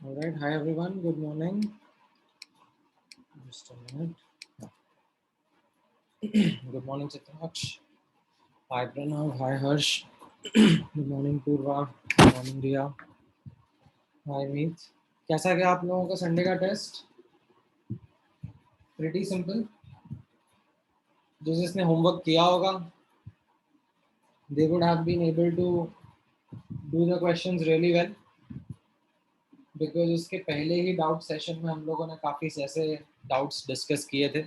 All right. Hi, everyone. Good morning. Just a minute. Good morning, Chitraj. Hi, Pranav. Hi, Harsh. Good morning, Purva. Good morning, Riya. Hi, Meet. कैसा गया आप लोगों का Sunday का test? Pretty simple. जिसने homework किया होगा, they would have been able to do the questions really well because उसके पहले ही डाउट सेशन में हम लोगों ने काफी ऐसे डाउट्स डिस्कस किए थे.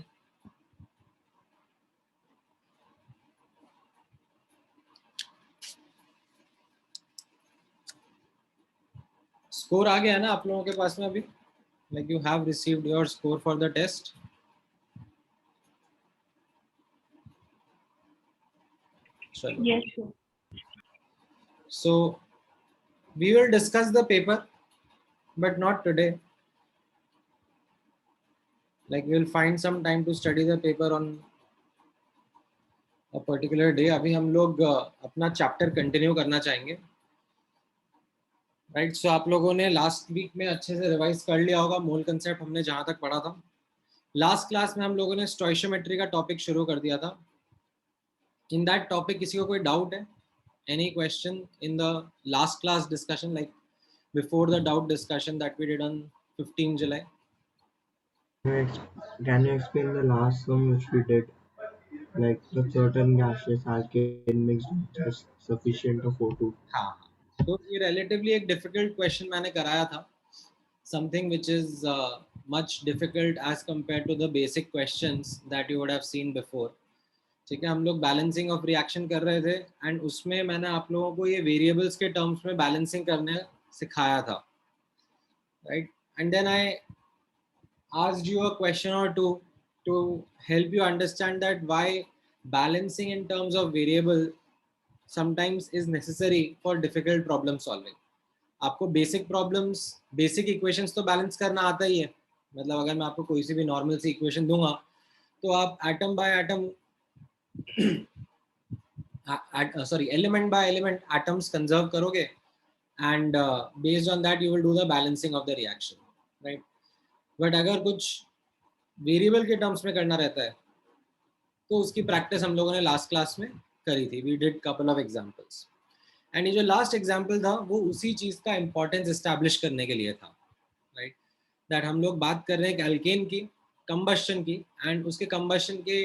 स्कोर आ गया ना आप लोगों के पास में अभी? Like you have received your score for the test. चलो. Yes, sure. So we will discuss the paper, but not today. Like we'll find some time to study the paper on a particular day. अभी हम लोग अपना chapter continue करना चाहेंगे. Right. सो आप लोगों ने लास्ट वीक में अच्छे से रिवाइज कर लिया होगा मूल कंसेप्ट हमने जहां तक पढ़ा था. लास्ट क्लास में हम लोगों ने स्टोइशियोमेट्री का टॉपिक शुरू कर दिया था. इन दैट टॉपिक किसी को कोई डाउट है? Any question in the last class discussion, like before the doubt discussion that we did on 15 July? Can you explain the last sum which we did? Like the certain gaseous alkane mixed with just sufficient of O2. हाँ. तो ये relatively एक difficult question मैंने कराया था. Something which is much difficult as compared to the basic questions that you would have seen before. ठीक है. हम लोग बैलेंसिंग ऑफ रिएक्शन कर रहे थे एंड उसमें मैंने आप लोगों को ये वेरिएबल्स के टर्म्स में बैलेंसिंग करने सिखाया था. Right. And then I asked you a question or two to help you understand that why balancing in terms of variable sometimes is necessary for difficult problem solving. आपको basic problems, basic equations तो balance करना आता ही है. मतलब अगर मैं आपको कोई सी भी नॉर्मल सी इक्वेशन दूंगा तो आप atom by atom element by element atoms conserve करोगे and based on that you will do the balancing of the reaction. Right. But अगर कुछ वेरिएबल के टर्म्स में करना रहता है तो उसकी प्रैक्टिस हम लोगों ने लास्ट क्लास में करी थी. We did couple of examples and ये जो लास्ट एग्जांपल था वो उसी चीज का इंपॉर्टेंस एस्टैब्लिश करने के लिए था. राइट. दैट हम लोग बात कर रहे हैं एल्केन की कंबस्शन की एंड उसके कंबस्शन के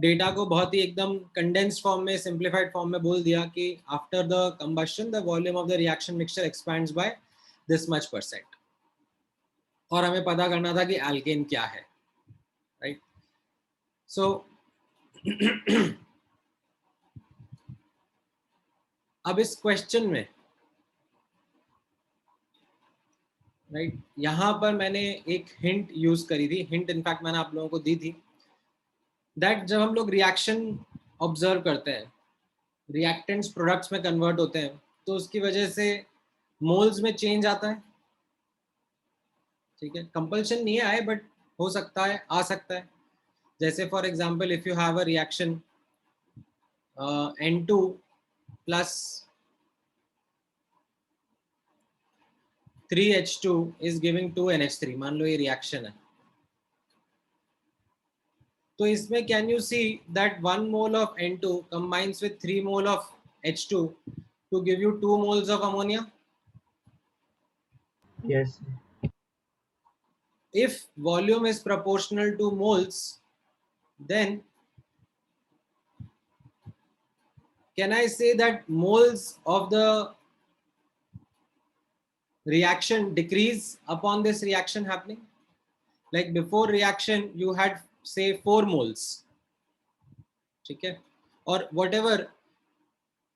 डेटा को बहुत ही एकदम कंडेंस्ड फॉर्म में, सिंप्लीफाइड फॉर्म में बोल दिया कि after the combustion the volume of the reaction mixture expands by this much %. और हमें पता करना था कि एल्केन क्या है. राइट. सो अब इस क्वेश्चन में राइट यहाँ पर मैंने एक हिंट यूज करी थी. हिंट इनफैक्ट मैंने आप लोगों को दी थी दैट जब हम लोग रिएक्शन ऑब्जर्व करते हैं, रिएक्टेंट्स प्रोडक्ट्स में कन्वर्ट होते हैं तो उसकी वजह से मोल्स में चेंज आता है. ठीक है. कंपल्शन नहीं है बट हो सकता है, आ सकता है. जैसे for example if you have a reaction N2 plus 3H2 is giving 2NH3. मान लो ये रिएक्शन है तो इसमें can you see that 1 mole of N2 combines with 3 mole of H2 to give you 2 moles of ammonia. Yes. If volume is proportional to moles, then can I say that moles of the reaction decrease upon this reaction happening? Like before reaction you had say 4 moles. ठीक है. or whatever,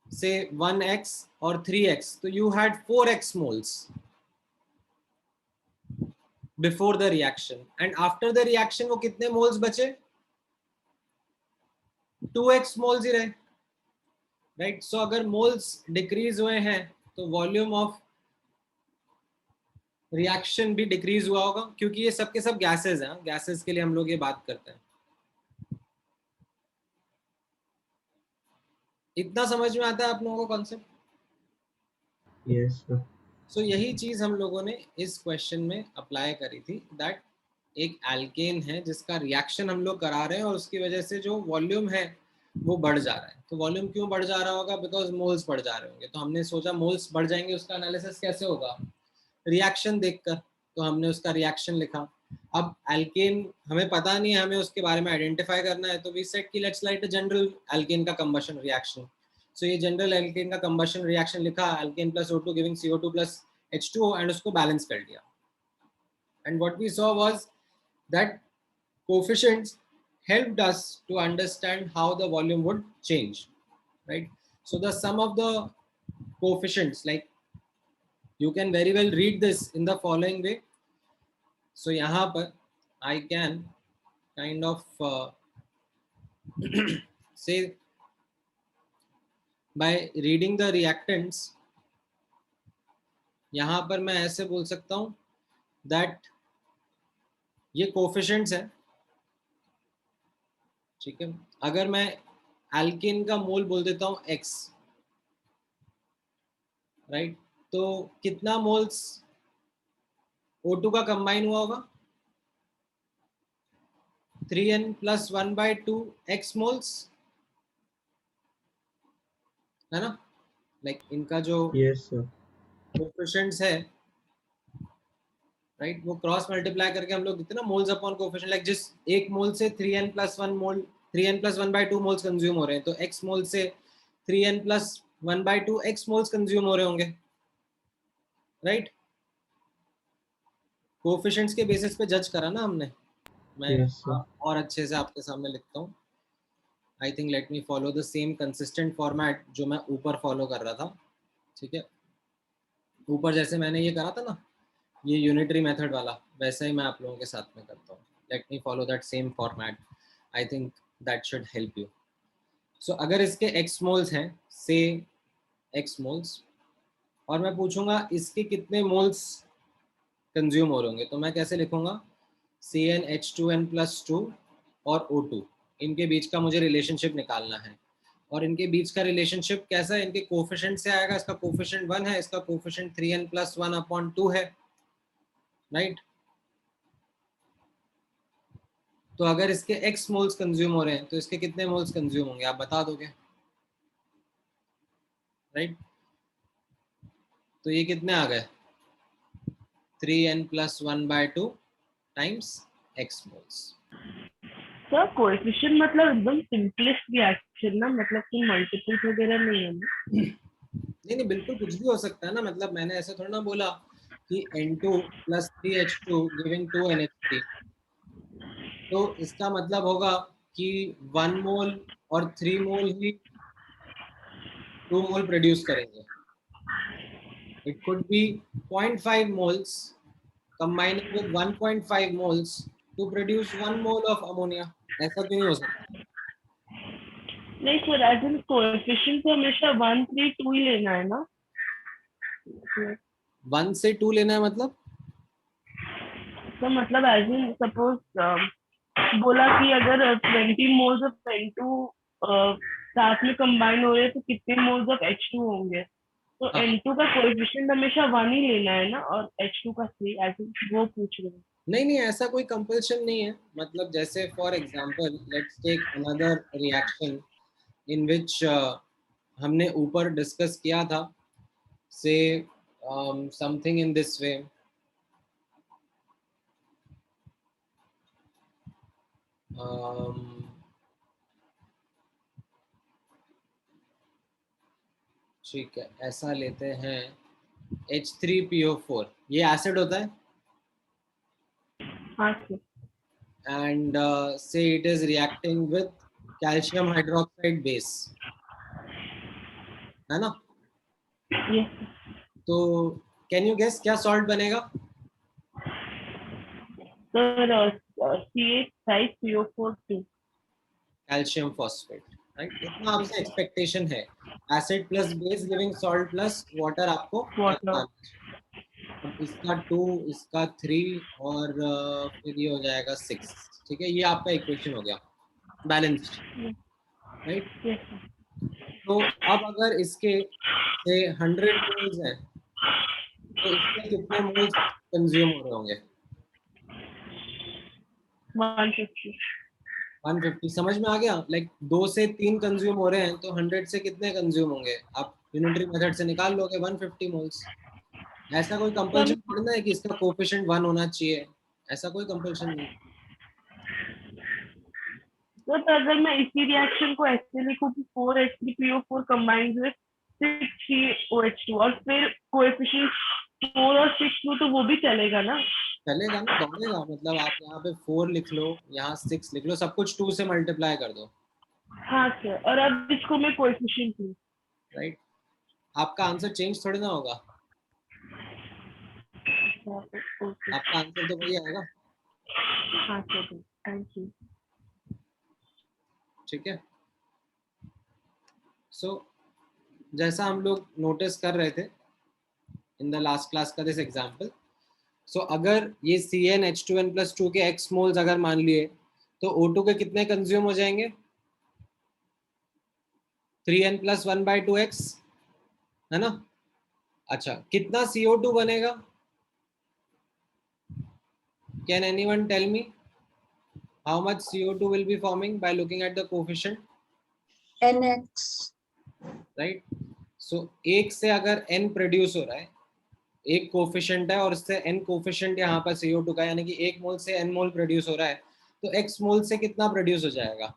say 1x or 3x, so you had 4x moles before the reaction and after the reaction वो कितने moles बचे? 2x moles ही रहे. Right. सो अगर moles decrease हुए हैं तो वॉल्यूम ऑफ रिएक्शन भी डिक्रीज हुआ होगा क्योंकि ये सब के सब गैसेस हैं. गैसेस के लिए हम लोग ये बात करते हैं. इतना समझ में आता है आप लोगों को कॉन्सेप्ट? Yes, sir. सो यही चीज हम लोगों ने इस क्वेश्चन में अप्लाई करी थी, दैट एक एल्केन है जिसका रिएक्शन हम लोग करा रहे हैं और उसकी वजह से जो वॉल्यूम है वो बढ़ जा रहा है। तो वॉल्यूम क्यों बढ़ जा रहा होगा? बिकॉज मोल्स बढ़ जा रहे होंगे। तो हमने सोचा मोल्स बढ़ जाएंगे, उसका एनालिसिस कैसे होगा? रिएक्शन देखकर। तो हमने उसका रिएक्शन लिखा। अब एल्केन हमें पता नहीं है, हमें उसके बारे में आइडेंटिफाई करना है, तो वी सेड कि let's write a general alkane का कंबशन रिएक्शन। सो ये जनरल एल्केन का कंबशन रिएक्शन लिखा, alkane plus O2 giving CO2 plus H2O, and उसको बैलेंस कर दिया। And what we saw was that coefficients helped us to understand how the volume would change, right? So the sum of the coefficients, like you can very well read this in the following way. So यहाँ पर I can kind of say by reading the reactants, यहाँ पर मैं ऐसे बोल सकता हूँ that ये coefficients है, ठीक है। अगर मैं एल्केन का मोल बोल देता हूँ x, राइट, तो कितना मोल्स O2 का कंबाइन हुआ होगा? 3n plus 1/2 x मोल्स, है ना? लाइक इनका जो Yes, sir. कोफिशिएंट्स है, राइट, वो क्रॉस मल्टीप्लाई करके हम लोग कितना मोल्स अपॉन कोफिशिएंट, लाइक जिस एक मोल से 3n plus 1 मोल 3n plus 1/2 मोल्स कंज्यूम हो रहे हैं, तो x मोल से 3n plus 1/2 x moles consume हो रहे होंगे, राइट। कोफिशिएंट्स के बेसिस पे जज करा ना हमने। मैं Yes, sir. और अच्छे से आपके सामने लिखता हूँ। I think late me follow the same consistent format जो मैं ऊपर फॉलो कर रहा था, ठीक है। ऊपर जैसे मैंने ये करा था ना, ये यूनिटरी मेथड वाला, वैसा ही मैं आप लोगों के साथ में करता हूँ। Let me follow that same format, I think that should help you. So अगर इसके x मोल्स हैं, से x मोल्स, और मैं पूछूंगा इसके कितने मोल्स कंज्यूम हो रहे होंगे, तो मैं कैसे लिखूंगा? CnH2n+2 और O2, इनके बीच का मुझे रिलेशनशिप निकालना है। और इनके बीच का रिलेशनशिप कैसा है? इनके कोफिशिएंट से आएगा। इसका कोफिशिएंट 1 है, इसका कोफिशिएंट 3n+1/2 है, राइट। तो अगर इसके x मोल्स कंज्यूम हो रहे हैं, तो इसके कितने मोल्स कंज्यूम होंगे, आप बता दोगे, राइट। तो ये कितने आ गए? 3n+1/2 times x moles. Sir coefficient मतलब एकदम सिंपलेस्ट रिएक्शन ना, मतलब कि मल्टीपल्स वगैरह नहीं है ना? नहीं नहीं, बिल्कुल कुछ भी हो सकता है ना। मतलब मैंने ऐसे थोड़ा ना बोला कि N2 + 3H2 गिविंग 2NH3, तो इसका मतलब होगा कि 1 मोल और 3 मोल ही 2 मोल प्रोड्यूस करेंगे। It could be 0.5 moles combining with 1.5 moles to produce 1 mole of ammonia। ऐसा क्यों नहीं हो सकता? नहीं सर, एज इन कोएफिशिएंट तो हमेशा 1 3 2 ही लेना है ना? 1 से 2 लेना है मतलब? तो मतलब एज इन सपोज बोला कि अगर 20 मोल्स ऑफ N2 साथ में कंबाइन हो रहे हैं तो कितने मोल्स ऑफ H2 होंगे? तो हाँ, N2 का कोएफिशिएंट हमेशा 1 ही लेना है ना, और H2 का 3, एज इन वो पूछ रहे हैं। नहीं नहीं, ऐसा कोई कंपल्शन नहीं है। मतलब जैसे for example let's take another reaction in which हमने ऊपर डिस्कस किया था, से समथिंग इन दिस वे। ठीक है, ऐसा लेते हैं H3PO4, ये एसिड होता है, हाँ sir. and say it is reacting with calcium hydroxide base, है ना? ये तो कैन यू गेस क्या सॉल्ट बनेगा? Sir CH5PO4 2। Calcium phosphate, right. इतना आपसे एक्सपेक्टेशन है। Acid plus base giving salt plus water आपको वाटर। बताना है। अब इसका 2, इसका 3, और फिर ये हो जाएगा 6, ठीक है। ये आपका इक्वेशन हो गया बैलेंस्ड, राइट। तो अब अगर इसके से 100 मोल्स है, तो इसमें कितने मोल्स कंज्यूम हो रहे होंगे? 150। 150। समझ में आ गया? लाइक 2 से 3 कंज्यूम हो रहे हैं तो 100 से कितने कंज्यूम होंगे? आप यूनिटरी मेथड से निकाल लोगे 150 मोल्स। ऐसा कोई कंपल्शन थोड़ी ना है कि इसका कोफिशिएंट 1 होना चाहिए, ऐसा कोई कंपल्शन नहीं। तो अगर मैं इसी रिएक्शन को ऐसे लिखूं कि 4H3PO4 कंबाइंड विद 6COH2 और फिर कोएफिशिएंट 4 और 6 हो तो वो भी चलेगा ना? चलेगा ना, दौड़ेगा। मतलब आप यहाँ पे 4 लिख लो, यहाँ 6 लिख लो, सब कुछ 2 से मल्टीप्लाई कर दो, हाँ सर, और अब इसको मैं कोएफिशिएंट लूं। राइट? आपका आंसर चेंज थोड़ी ना होगा, ओके। आपका आंसर तो वही आएगा। हाँ सर, थैंक यू। ठीक है। सो जैसा हम लोग नोटिस कर रहे थे इन द लास्ट क्लास का दिस एग्जाम्पल, सो अगर ये CnH2n+2 के x मोल्स अगर मान लिए तो O2 के कितने कंज्यूम हो जाएंगे? 3n+1/2x, है ना? अच्छा, कितना CO2 बनेगा? Can anyone tell me how much CO2 will be forming by looking at the coefficient? NX. right? So एक से अगर n प्रोड्यूस हो रहा है, एक कोफिशिएंट है और इससे n कोफिशिएंट यहाँ पर CO2 का, यानी कि एक मोल से n मोल प्रोड्यूस हो रहा है, तो x मोल से कितना प्रोड्यूस हो जाएगा?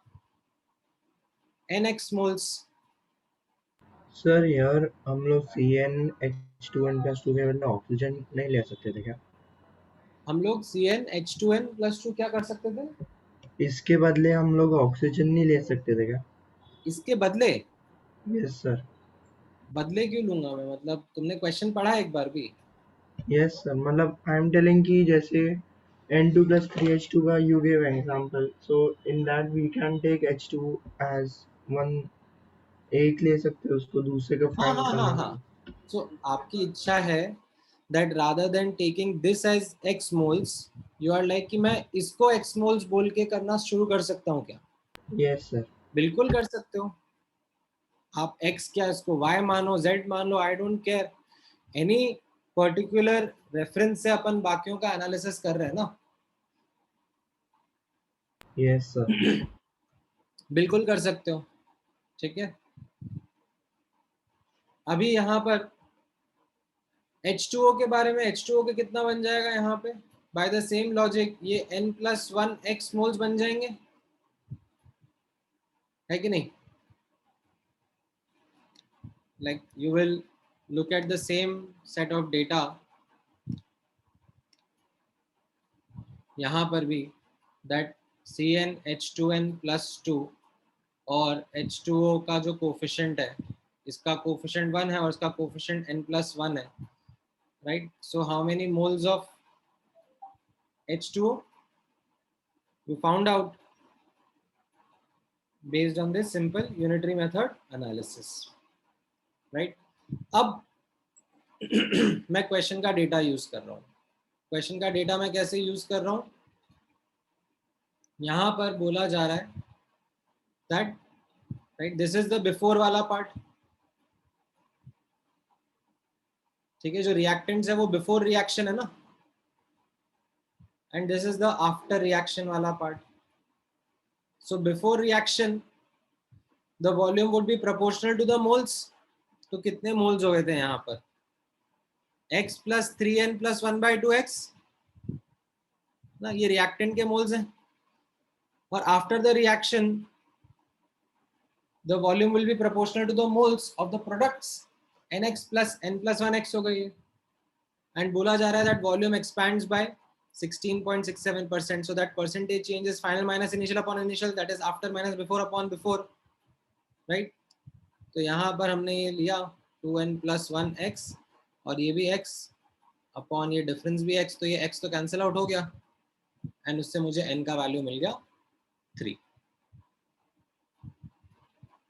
nx moles. सर यार हम लोग CnH2n+2 के बदले ऑक्सीजन नहीं ले सकते थे क्या? हम लोग CnH2n+2 क्या कर सकते थे? इसके बदले हम लोग ऑक्सीजन नहीं ले सकते थे क्या? इसके बदले? Yes sir. बदले क्यों लूंगा मैं? मतलब तुमने क्वेश्चन पढ़ा एक बार भी? यस सर, मतलब आई एम टेलिंग कि जैसे N2+3H2 का you gave example, so in that we can take H2 as one, एक ले सकते हो उसको दूसरे को हाँ फाइंड हाँ हाँ करने के हाँ। लिए। सो आपकी इच्छा है that rather than taking this as x moles, you are like कि मैं इसको x moles बोल के करना शुरू कर सकता हूँ क्या? Yes sir. बिल्कुल कर सकते हो। आप x क्या इसको y मानो, z मान लो, I don't care. Any particular reference से अपन बाकियों का एनालिसिस कर रहे हैं ना। Yes sir. बिल्कुल कर सकते हो। ठीक है। अभी यहाँ पर H2O के बारे में, H2O के कितना बन जाएगा यहाँ पे? बाय द सेम लॉजिक ये n+1 x मोल्स बन जाएंगे, है कि नहीं? Like you will look at the same set of data यहाँ पर भी, that CnH2n+2 और H2O का जो कोफिशिएंट है, इसका कोफिशिएंट 1 है और इसका कोफिशिएंट n+1 है, right? So how many moles of H2O you found out based on this simple unitary method analysis, right? अब मैं क्वेश्चन का डेटा यूज कर रहा हूँ। क्वेश्चन का डेटा मैं कैसे यूज कर रहा हूँ? यहाँ पर बोला जा रहा है that, right, this is the before वाला पार्ट, ठीक है? जो रिएक्टेंट्स है वो बिफोर रिएक्शन है ना, and this is the after reaction वाला part. So before reaction the volume would be proportional to the moles. तो कितने मोल्स हो गए थे यहाँ पर? x + 3n + 1/2x ना, ये रिएक्टेंट के मोल्स हैं। और after the reaction the volume will be proportional to the moles of the products, nx plus n+1x हो गई है। and बोला जा रहा है that volume expands by 16.67%, so that percentage change is final minus initial upon initial, that is after minus before upon before, right? तो यहाँ पर हमने ये लिया 2n+1x और ये भी x अपॉन ये डिफरेंस भी x, तो ये x तो कैंसिल आउट हो गया एंड उससे मुझे n का वैल्यू मिल गया 3।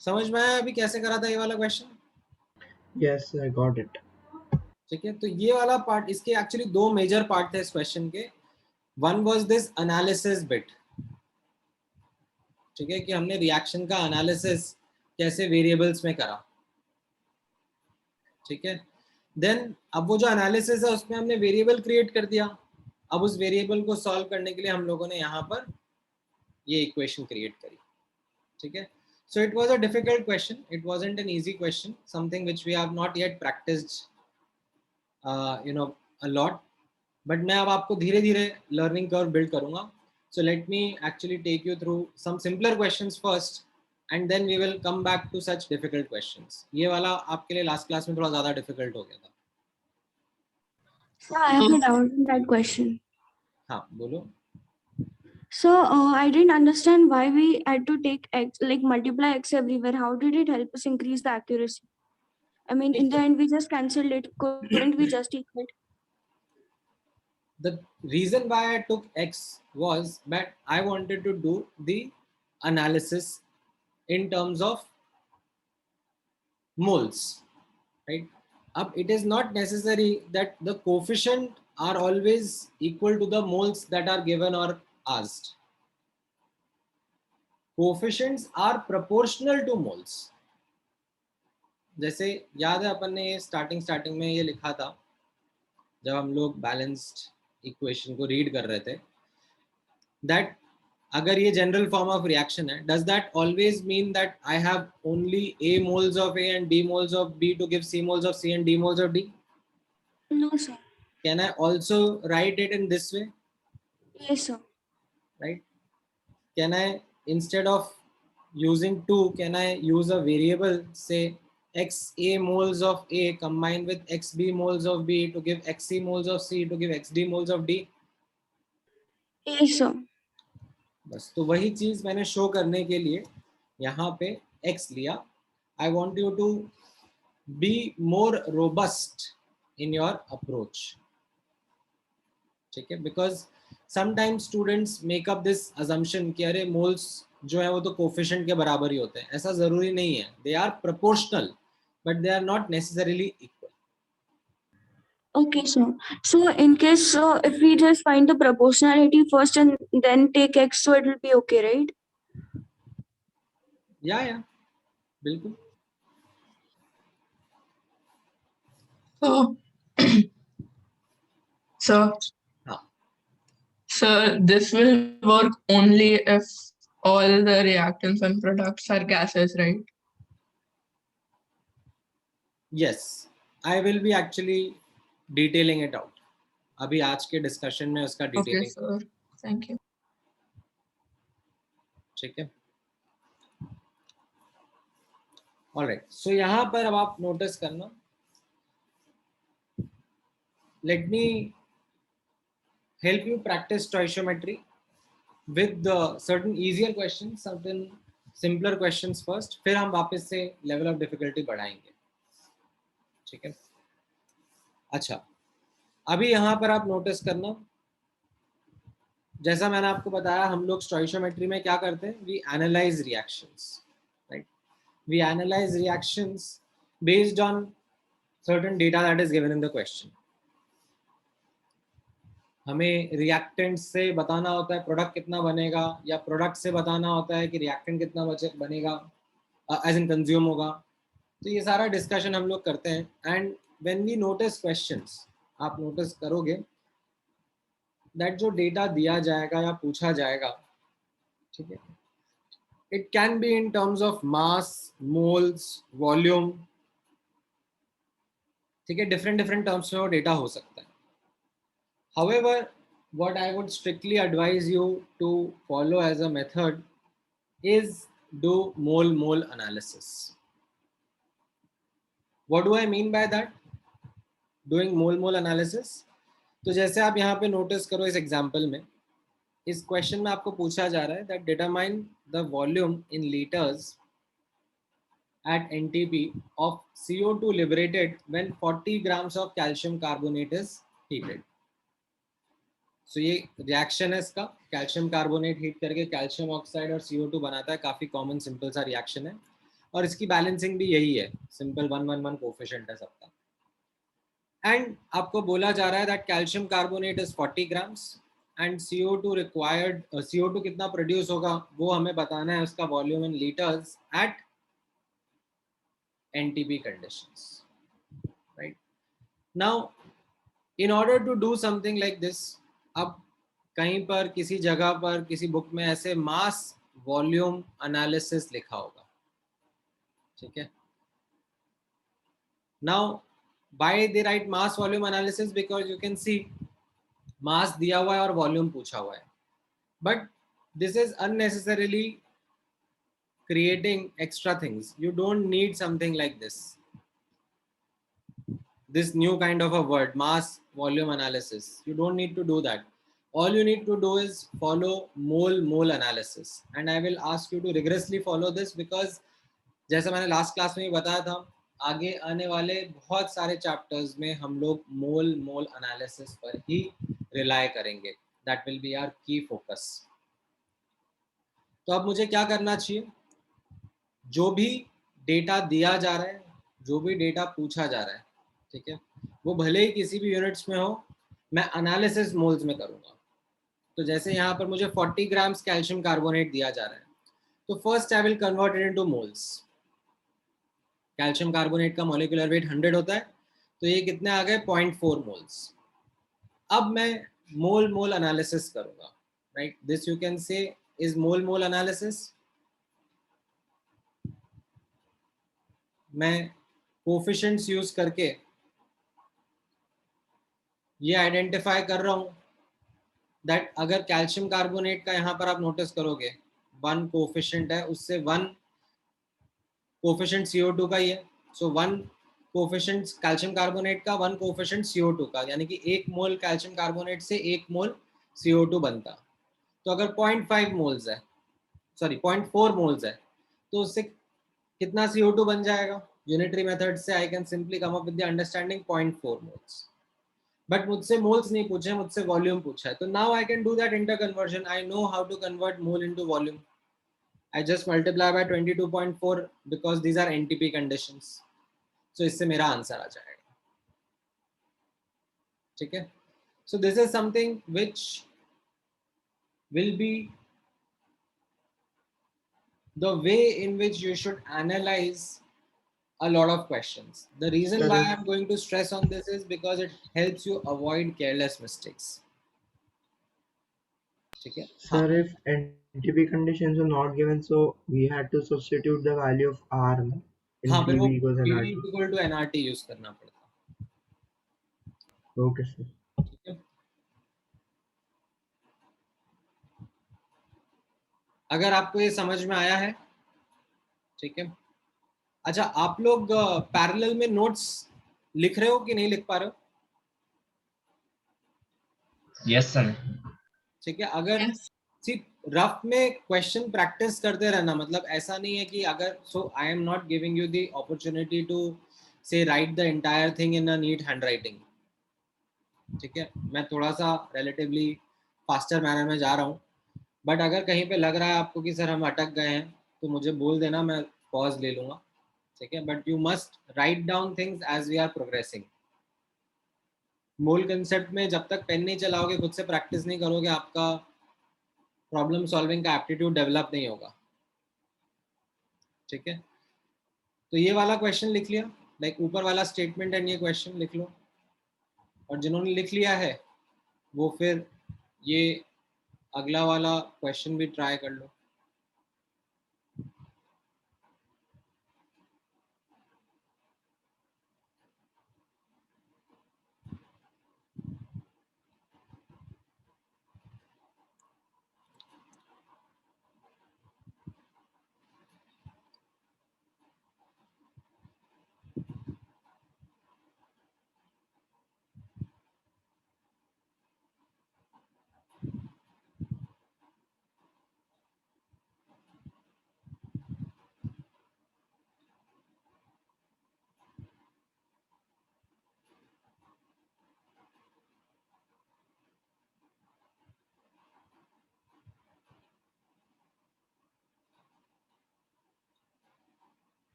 समझ में आया अभी कैसे करा था ये वाला question? Yes I got it. ठीक है। तो ये वाला पार्ट, इसके एक्चुअली 2 मेजर पार्ट थे इस क्वेश्चन के। One was this analysis bit, ठीक है, कि हमने रिएक्शन का एनालिसिस कैसे वेरिएबल्स में करा। ठीक है। देन अब वो जो एनालिसिस है उसमें हमने वेरिएबल क्रिएट कर दिया. अब उस वेरिएबल को सॉल्व करने के लिए हम लोगों ने यहाँ पर ये इक्वेशन क्रिएट करी. ठीक है. So it was a difficult question. It wasn't an easy question. Something which we have not yet practiced, a lot. But मैं अब आपको धीरे धीरे learning curve build करूँगा. So let me actually take you through some simpler questions first, and then we will come back to such difficult questions. ये वाला आपके लिए last class में थोड़ा ज़्यादा difficult हो गया था. So I have a doubt in that question. हाँ, बोलो. So I didn't understand why we had to take x, like multiply x everywhere. How did it help us increase the accuracy? I mean, in the end, we just cancelled it. Couldn't we just equate? The reason why I took x was that I wanted to do the analysis in terms of moles, right? Up, it is not necessary that the coefficient are always equal to the moles that are given or asked. Coefficients are proportional to moles. जैसे याद है अपन ने starting में ये लिखा था जब हम लोग बैलेंस्ड इक्वेशन को रीड कर रहे थे, that अगर ये जनरल फॉर्म ऑफ रिएक्शन है, does that always mean that I have only A moles of A and D moles of B to give C moles of C and D moles of D? No, sir. Can I also write it in this way? Yes, sir. Right? Can I, instead of using 2, can I use a variable, say XA moles of A combined with XB moles of B to give XC moles of C to give XD moles of D? Yes, sir. बस तो वही चीज मैंने show करने के लिए यहाँ पे x लिया. I want you to be more robust in your approach. ठीक है, because sometimes students make up this assumption कि अरे moles जो है वो तो coefficient के बराबर ही होते हैं. ऐसा जरूरी नहीं है. They are proportional, but they are not necessarily equal. Okay, sir. So in case if we just find the proportionality first and then take x, so it will be okay, right? Yeah, बिल्कुल. So, so, हाँ. so this will work only if all the reactants and products are gases, right? Yes, I will be actually detailing it out. अभी आज के discussion में उसका Okay, detailing. sir. Thank you. ठीक है. Alright, सो यहाँ पर अब आप नोटिस करना. Let me help you practice stoichiometry with certain easier questions, certain simpler questions first, फिर हम वापस से लेवल ऑफ डिफिकल्टी बढ़ाएंगे. ठीक है. अच्छा, अभी यहाँ पर आप नोटिस करना, जैसा मैंने आपको बताया हम लोग स्टोइशियोमेट्री में क्या करते हैं, we analyse reactions, right. We analyse reactions based on certain data that is given in the question. हमें रिएक्टेंट से बताना होता है प्रोडक्ट कितना बनेगा, या प्रोडक्ट से बताना होता है कि रिएक्टेंट कितना बनेगा, एज इन कंज्यूम होगा. तो ये सारा डिस्कशन हम लोग करते हैं. And when we notice questions, आप नोटिस करोगे दैट जो डेटा दिया जाएगा या पूछा जाएगा, ठीक है, it can be in terms of mass, moles, volume. ठीक है, डिफरेंट टर्म्स में वो डेटा हो सकता है. However, what I would strictly advise you to follow as a method is do mole analysis. What do I mean by that? Doing mole analysis. तो जैसे आप यहाँ पे नोटिस करो इस एग्जाम्पल में, इस क्वेश्चन में आपको पूछा जा रहा है that determine the volume in liters at NTP of CO2 liberated when 40 grams of calcium carbonate is heated. सो ये रिएक्शन है इसका, कैल्शियम कार्बोनेट हीट करके कैल्शियम ऑक्साइड और CO2 बनाता है. काफी कॉमन सिंपल सा रिएक्शन है, और इसकी बैलेंसिंग भी यही है, सिंपल 1-1-1 कोफिशिएंट है सबका. एंड आपको बोला जा रहा है that calcium carbonate is 40 grams and CO2 required, CO2 कितना प्रोड्यूस होगा वो हमें बताना है, उसका volume in litres at NTP conditions, right. Now, in order to do something like this, अब कहीं पर किसी जगह पर किसी बुक में ऐसे मास वॉल्यूम एनालिसिस लिखा होगा, ठीक है. Now, why they write mass volume analysis? Because you can see mass दिया हुआ है और volume पूछा हुआ है. But this is unnecessarily creating extra things. You don't need something like this. This new kind of a word, mass volume analysis. You don't need to do that. All you need to do is follow mole analysis. And I will ask you to rigorously follow this because जैसे मैंने last class में भी बताया था, आगे आने वाले बहुत सारे चैप्टर्स में हम लोग मोल एनालिसिस पर ही रिलाय करेंगे. दैट विल बी आवर की फोकस. तो अब मुझे क्या करना चाहिए? जो भी डेटा दिया जा रहा है, जो भी डेटा पूछा जा रहा है, ठीक है, वो भले ही किसी भी यूनिट्स में हो, मैं एनालिसिस मोल्स में करूंगा. तो जैसे यहाँ पर मुझे 40 ग्राम्स कैल्शियम कार्बोनेट दिया जा रहा है, तो first I will convert it into moles. Calcium carbonate का मॉलिक्यूलर वेट 100 होता है, तो ये कितने आ गए? 0.4 मोल्स. अब मैं मोल एनालिसिस करूंगा, right. This you can say is mole analysis. मैं कोफिशिएंट्स यूज करके ये आइडेंटिफाई कर रहा हूं दैट अगर कैल्शियम कार्बोनेट का यहाँ पर आप नोटिस करोगे 1 कोफिशिएंट है, उससे 1 कोफिशिएंट CO2 का ही है. सो 1 कोफिशिएंट कैल्शियम कार्बोनेट का, 1 कोफिशिएंट CO2 का, यानी कि 1 मोल कैल्शियम कार्बोनेट से 1 मोल CO2 बनता. तो अगर 0.5 मोल्स है, सॉरी 0.4 मोल्स है, तो उससे कितना CO2 बन जाएगा? यूनिटरी मेथड से I can simply come up with the understanding 0.4 moles. But मुझसे मोल्स नहीं पूछे, मुझसे वॉल्यूम पूछा है. तो now I can do that inter conversion. I know how to convert mole into volume. I just multiply by 22.4 because these are NTP conditions. So इससे मेरा answer आ जाएगा, ठीक है. So this is something which will be the way in which you should analyze a lot of questions. The reason why I'm going to stress on this is because it helps you avoid careless mistakes. ठीक है. Sir, if NTP conditions are not given, so we had to substitute the value of R in हाँ, फिर वो PV equals PV nRT. equal to nRT use करना पड़ता. Okay, sir. ठीक है. अगर आपको ये समझ में आया है, ठीक है. अच्छा, आप लोग पैरेलल में नोट्स लिख रहे हो कि नहीं लिख पा रहे हो? Yes sir. ठीक है. अगर Yes. सिर्फ रफ में क्वेश्चन प्रैक्टिस करते रहना, मतलब ऐसा नहीं है कि अगर, so I am not giving you the opportunity to say write the entire thing in a neat handwriting. ठीक है, मैं थोड़ा सा रिलेटिवली फास्टर मैनर में जा रहा हूँ. बट अगर कहीं पे लग रहा है आपको कि सर हम अटक गए हैं, तो मुझे बोल देना, मैं पॉज ले लूंगा. ठीक है. But you must write down things as we are progressing. Mole concept में जब तक पेन नहीं चलाओगे, खुद से प्रैक्टिस नहीं करोगे, आपका प्रॉब्लम सॉल्विंग का एप्टीट्यूड डेवलप नहीं होगा. ठीक है. तो ये वाला क्वेश्चन लिख लिया, लाइक ऊपर वाला स्टेटमेंट एंड ये क्वेश्चन लिख लो. और जिन्होंने लिख लिया है वो फिर ये अगला वाला क्वेश्चन भी ट्राई कर लो.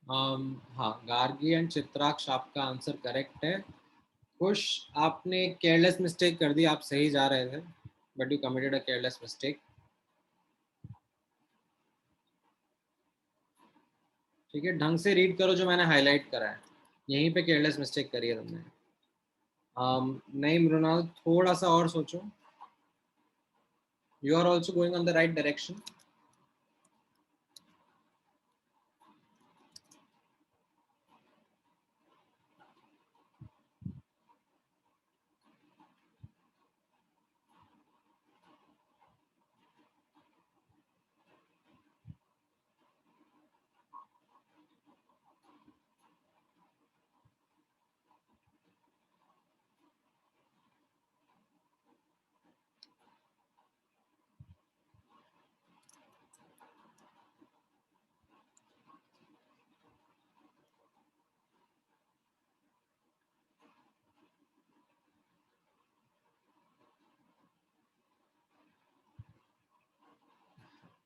हाँ, गार्गी एंड चित्राक्ष आपका आंसर करेक्ट है. खुश, आपने केयरलेस मिस्टेक कर दी, आप सही जा रहे थे but you committed a careless mistake. ठीक है, ढंग से रीड करो जो मैंने हाईलाइट करा है, यहीं पे केयरलेस मिस्टेक करी है तुमने. नहीं मृणाल, थोड़ा सा और सोचो. You are also going on the right direction.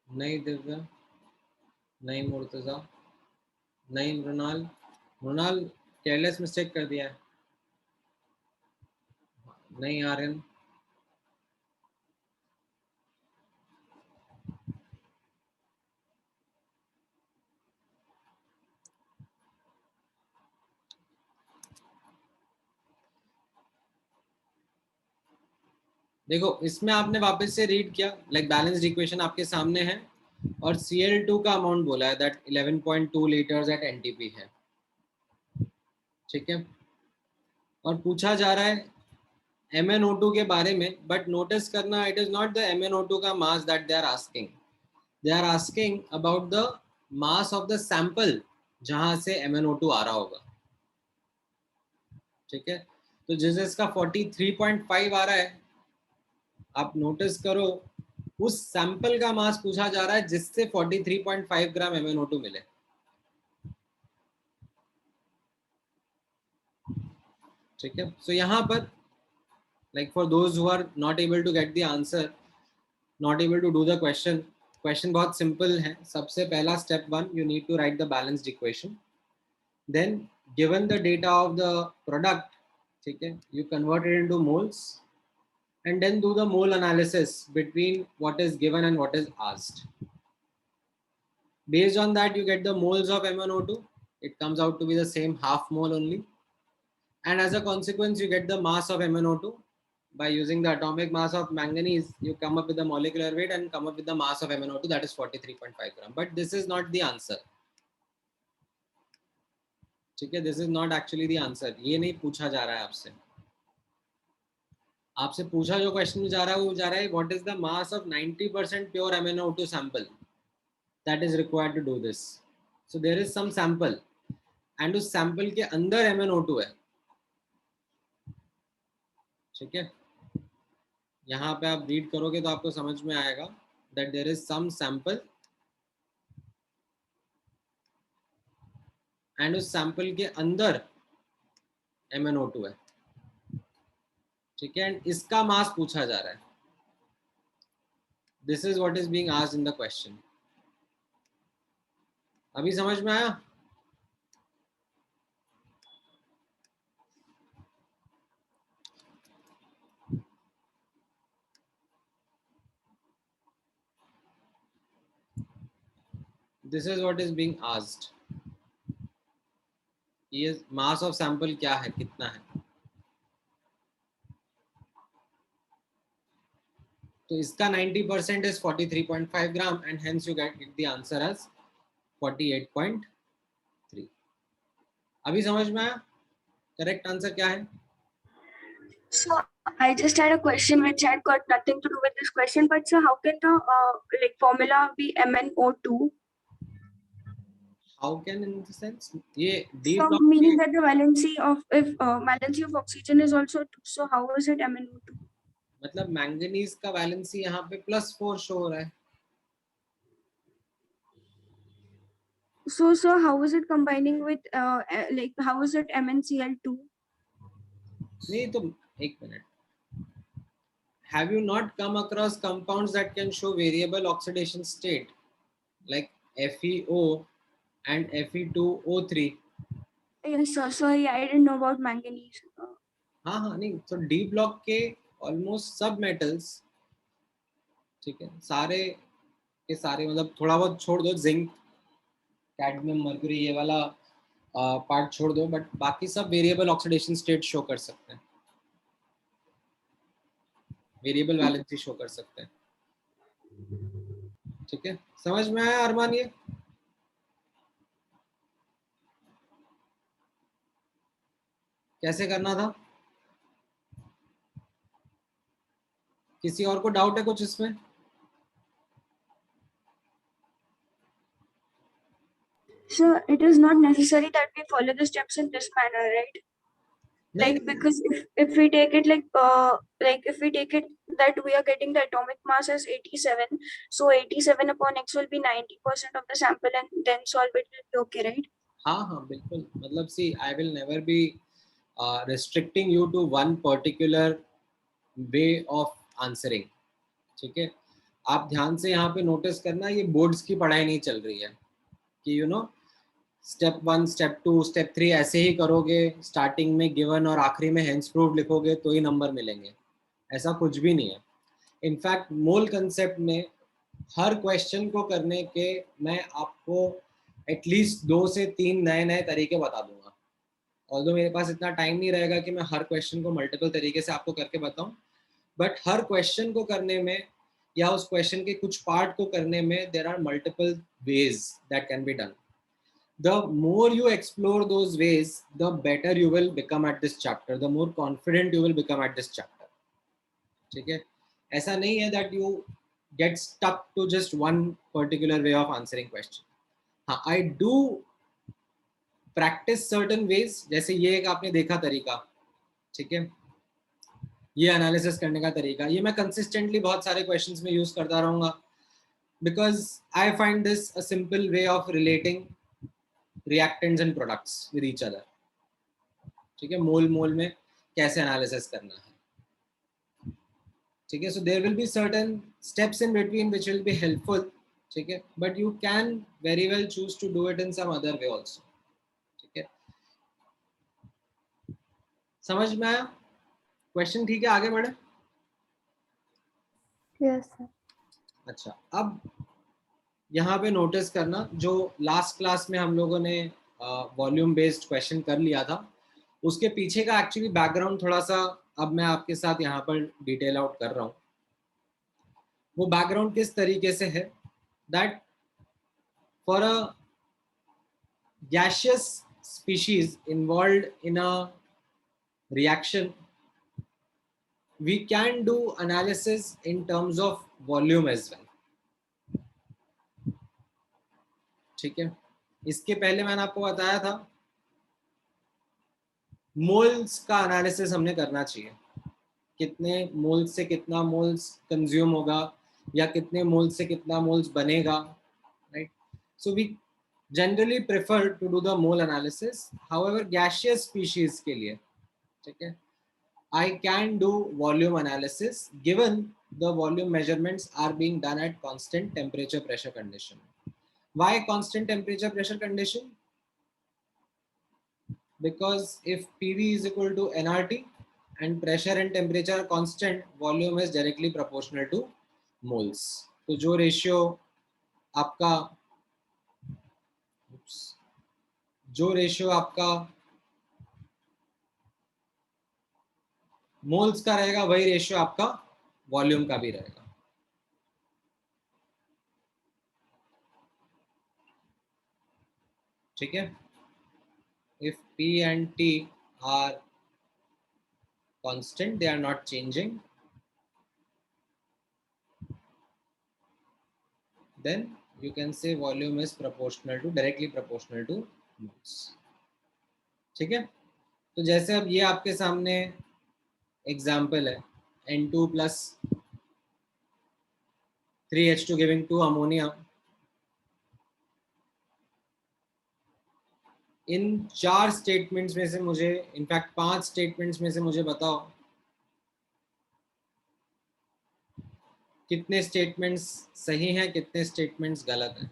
नहीं दिव्या, नहीं मुर्तजा, नहीं मृणाल. मृणाल केयरलेस मिस्टेक कर दिया है. नहीं आर्यन. देखो इसमें आपने वापस से रीड किया, लाइक बैलेंस्ड इक्वेशन आपके सामने है और Cl2 का अमाउंट बोला है दैट 11.2 लीटर्स एट एनटीपी है. ठीक है, और पूछा जा रहा है MnO2 के बारे में, बट नोटिस करना it is not the MnO2 का mass that they are asking. They are asking about the mass of the sample जहां से MnO2 आ रहा होगा. ठीक है, तो जिसका 43.5 आ रहा है, आप नोटिस करो उस सैंपल का मास पूछा जा रहा है जिससे 43.5 ग्राम MnO2 मिले. ठीक है, सो यहाँ पर like for those who are not able to get the answer, not able to do the question बहुत simple है. सबसे पहला step 1, you need to write the balanced equation. Then given the data of the product, ठीक है, you convert it into moles and then do the mole analysis between what is given and what is asked. Based on that you get the moles of MnO2. It comes out to be the same half mole only, and as a consequence you get the mass of MnO2. By using the atomic mass of manganese, you come up with the molecular weight and come up with the mass of MnO2, that is 43.5 gram. But this is not the answer. ठीक है, this is not actually the answer. ये नहीं पूछा जा रहा है आपसे. आपसे पूछा जो क्वेश्चन जा रहा है वो जा रहा है what is the mass of 90% pure MnO2 sample that is required to do this. So there is some sample and उस sample के अंदर MnO2 है. ठीक है, यहाँ पे आप रीड करोगे तो आपको समझ में आएगा that there is some sample and उस sample के अंदर MnO2 है. ठीक है, एंड इसका मास पूछा जा रहा है. This is what is being asked in the question. अभी समझ में आया? This is what is being asked. ये मास ऑफ सैंपल क्या है, कितना है. तो इसका 90% is 43.5 gram and hence you get the answer as 48.3. अभी समझ में आया करेक्ट आंसर क्या है? So I just had a question which had got nothing to do with this question, but sir, how can the like formula be MnO2? How can in the sense ये D So block meaning that the valency of oxygen is also 2. So how is it MnO2? मतलब manganese का valency यहाँ पे +4 show हो रहा है. So sir, how is it combining with like how is it MnCl2? नहीं तो एक minute. Have you not come across compounds that can show variable oxidation state like FeO and Fe2O3. Yes, sir. Sorry, I didn't know about manganese. हाँ हाँ नहीं, तो D block के almost सब metals, ठीक है, सारे के सारे, मतलब थोड़ा बहुत छोड़ दो, जिंक, कैडमियम, मर्क्यूरी, ये वाला पार्ट छोड़ दो, बट बाकी सब वेरिएबल ऑक्सीडेशन स्टेट शो कर सकते हैं, वेरिएबल वैलेंसी शो कर सकते हैं। ठीक है, समझ में आया अरमान? ये कैसे करना था? किसी और को डाउट है कुछ इसमें? So it is not necessary that we follow the steps in this manner, right? नहीं Like, because if we take it like if we take it that we are getting the atomic mass as 87, so 87 upon x will be 90% of the sample, and then solve it will be okay, right? हाँ हाँ बिल्कुल, मतलब see I will never be restricting you to one particular way of answering. ठीक है, आप ध्यान से यहाँ पे नोटिस करना, ये बोर्ड्स की पढ़ाई नहीं चल रही है कि you know step 1 step 2 step 3 ऐसे ही करोगे, स्टार्टिंग में गिवन और आखिरी में हेंस प्रूव्ड लिखोगे तो ही नंबर मिलेंगे, ऐसा कुछ भी नहीं है। इनफैक्ट मोल कंसेप्ट में हर क्वेश्चन को करने के मैं आपको एटलीस्ट 2 से 3 नए नए तरीके बता दूंगा। ऑल्दो मेरे पास इतना टाइम नहीं रहेगा कि मैं हर क्वेश्चन को मल्टीपल तरीके से आपको करके बताऊं, बट हर क्वेश्चन को करने में या उस क्वेश्चन के कुछ पार्ट को करने में there are multiple ways that can be done. The more you explore those ways, the better you will become at this chapter, the more confident you will become at this chapter. ठीक है, ऐसा नहीं है that you get stuck to just one particular way of answering question. हाँ, I do practice certain ways, जैसे ये एक आपने देखा तरीका, ठीक है, ये एनालिसिस करने का तरीका, ये मैं कंसिस्टेंटली बहुत सारे क्वेश्चंस में यूज करता रहूंगा, because I find this a simple way of relating reactants and products with each other. ठीक है, मोल मोल में कैसे एनालिसिस करना है। ठीक है, so there will be certain steps in between which will be helpful, ठीक है, but you can very well choose to do it in some other way also. ठीक है, समझ में आया क्वेश्चन? ठीक है, आगे बढ़े। Yes, sir. अच्छा, अब यहाँ पे नोटिस करना, जो लास्ट क्लास में हम लोगों ने वॉल्यूम बेस्ड क्वेश्चन कर लिया था, उसके पीछे का एक्चुअली बैकग्राउंड थोड़ा सा अब मैं आपके साथ यहाँ पर डिटेल आउट कर रहा हूँ। वो बैकग्राउंड किस तरीके से है, that for a gaseous species involved in a reaction, we can do analysis in terms of volume as well. ठीक है, इसके पहले मैंने आपको बताया था मोल्स का एनालिसिस हमने करना चाहिए, कितने मोल्स से कितना मोल्स कंज्यूम होगा या कितने मोल्स से कितना मोल्स बनेगा, right? So we generally prefer to do the mole analysis. However gaseous species के लिए, ठीक है, I can do volume analysis given the volume measurements are being done at constant temperature pressure condition. Why constant temperature pressure condition? Because if PV is equal to nRT and pressure and temperature are constant, volume is directly proportional to moles. तो जो ratio आपका moles का रहेगा, वही ratio आपका volume का भी रहेगा। ठीक है, if P and T are constant, they are not changing, then you can say volume is proportional to, directly proportional to moles. ठीक है, तो जैसे अब ये आपके सामने एग्जाम्पल है, N2 plus 3H2 giving 2 ammonia। इन 4 स्टेटमेंट्स में से मुझे, इनफैक्ट 5 स्टेटमेंट्स में से मुझे बताओ कितने स्टेटमेंट्स सही हैं, कितने स्टेटमेंट्स गलत हैं।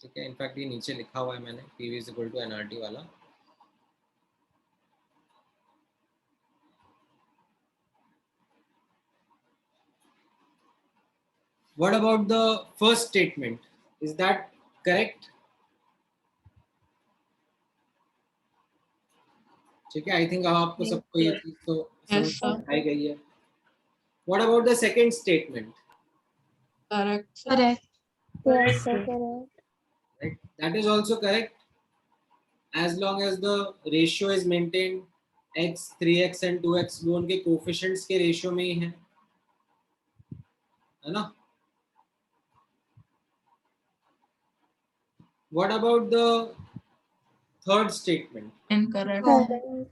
ठीक है, इनफैक्ट ये नीचे लिखा हुआ है मैंने, PV is equal to nRT वाला. What about the first statement? Is that correct? ठीक है, आई थिंक अब आपको सबको ये चीज तो समझ Yes, sir. आई गई है. What about the second statement? Correct. Correct. Yes, sir, correct. Right? That is also correct as long as the ratio is maintained. X, 3x and 2x वो उनके coefficients के ratio में ही है ना? What about the third statement? Incorrect. Wrong.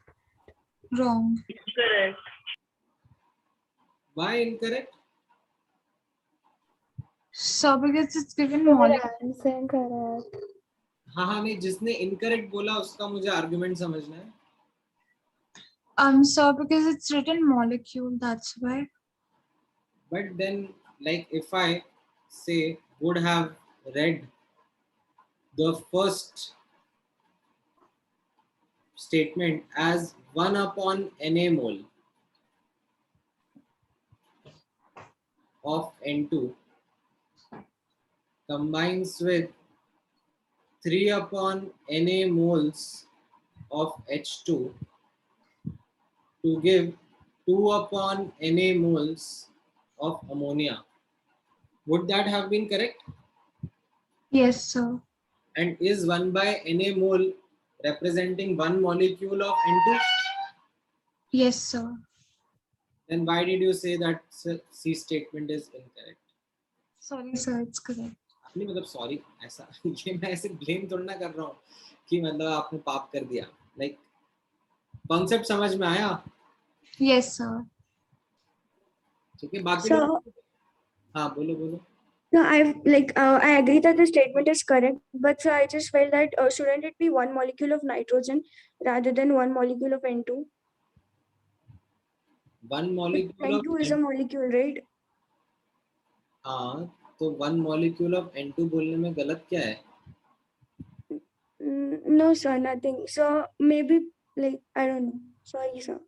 Wrong. Correct. Why incorrect? So because it's given molecule. Answer correct. हाँ हाँ नहीं, जिसने incorrect बोला उसका मुझे argument समझना है. So because it's written molecule, that's why. But then, like, if I say would have read the first statement as 1 upon Na mole of N2 combines with 3 upon Na moles of H2 to give 2 upon Na moles of ammonia. Would that have been correct? Yes, sir. And is 1 by Na mole representing one molecule of N2? Yes, sir. Then why did you say that C statement is incorrect? Sorry, sir, it's correct. नहीं मतलब sorry ऐसा ये मैं ऐसे blame थोड़ा ना कर रहा हूँ कि मतलब आपने पाप कर दिया. लाइक कॉन्सेप्ट समझ में आया? Yes, sir. ठीक है, बाकी So, लोग हाँ बोलो बोलो. no, I agree that the statement is correct, but so I just felt that shouldn't it be one molecule of nitrogen rather than one molecule of N2? One molecule N2 is a molecule, right? हाँ तो one molecule of N2 बोलने में गलत क्या है? No, sir, nothing. So maybe like I don't know. Sorry, sir.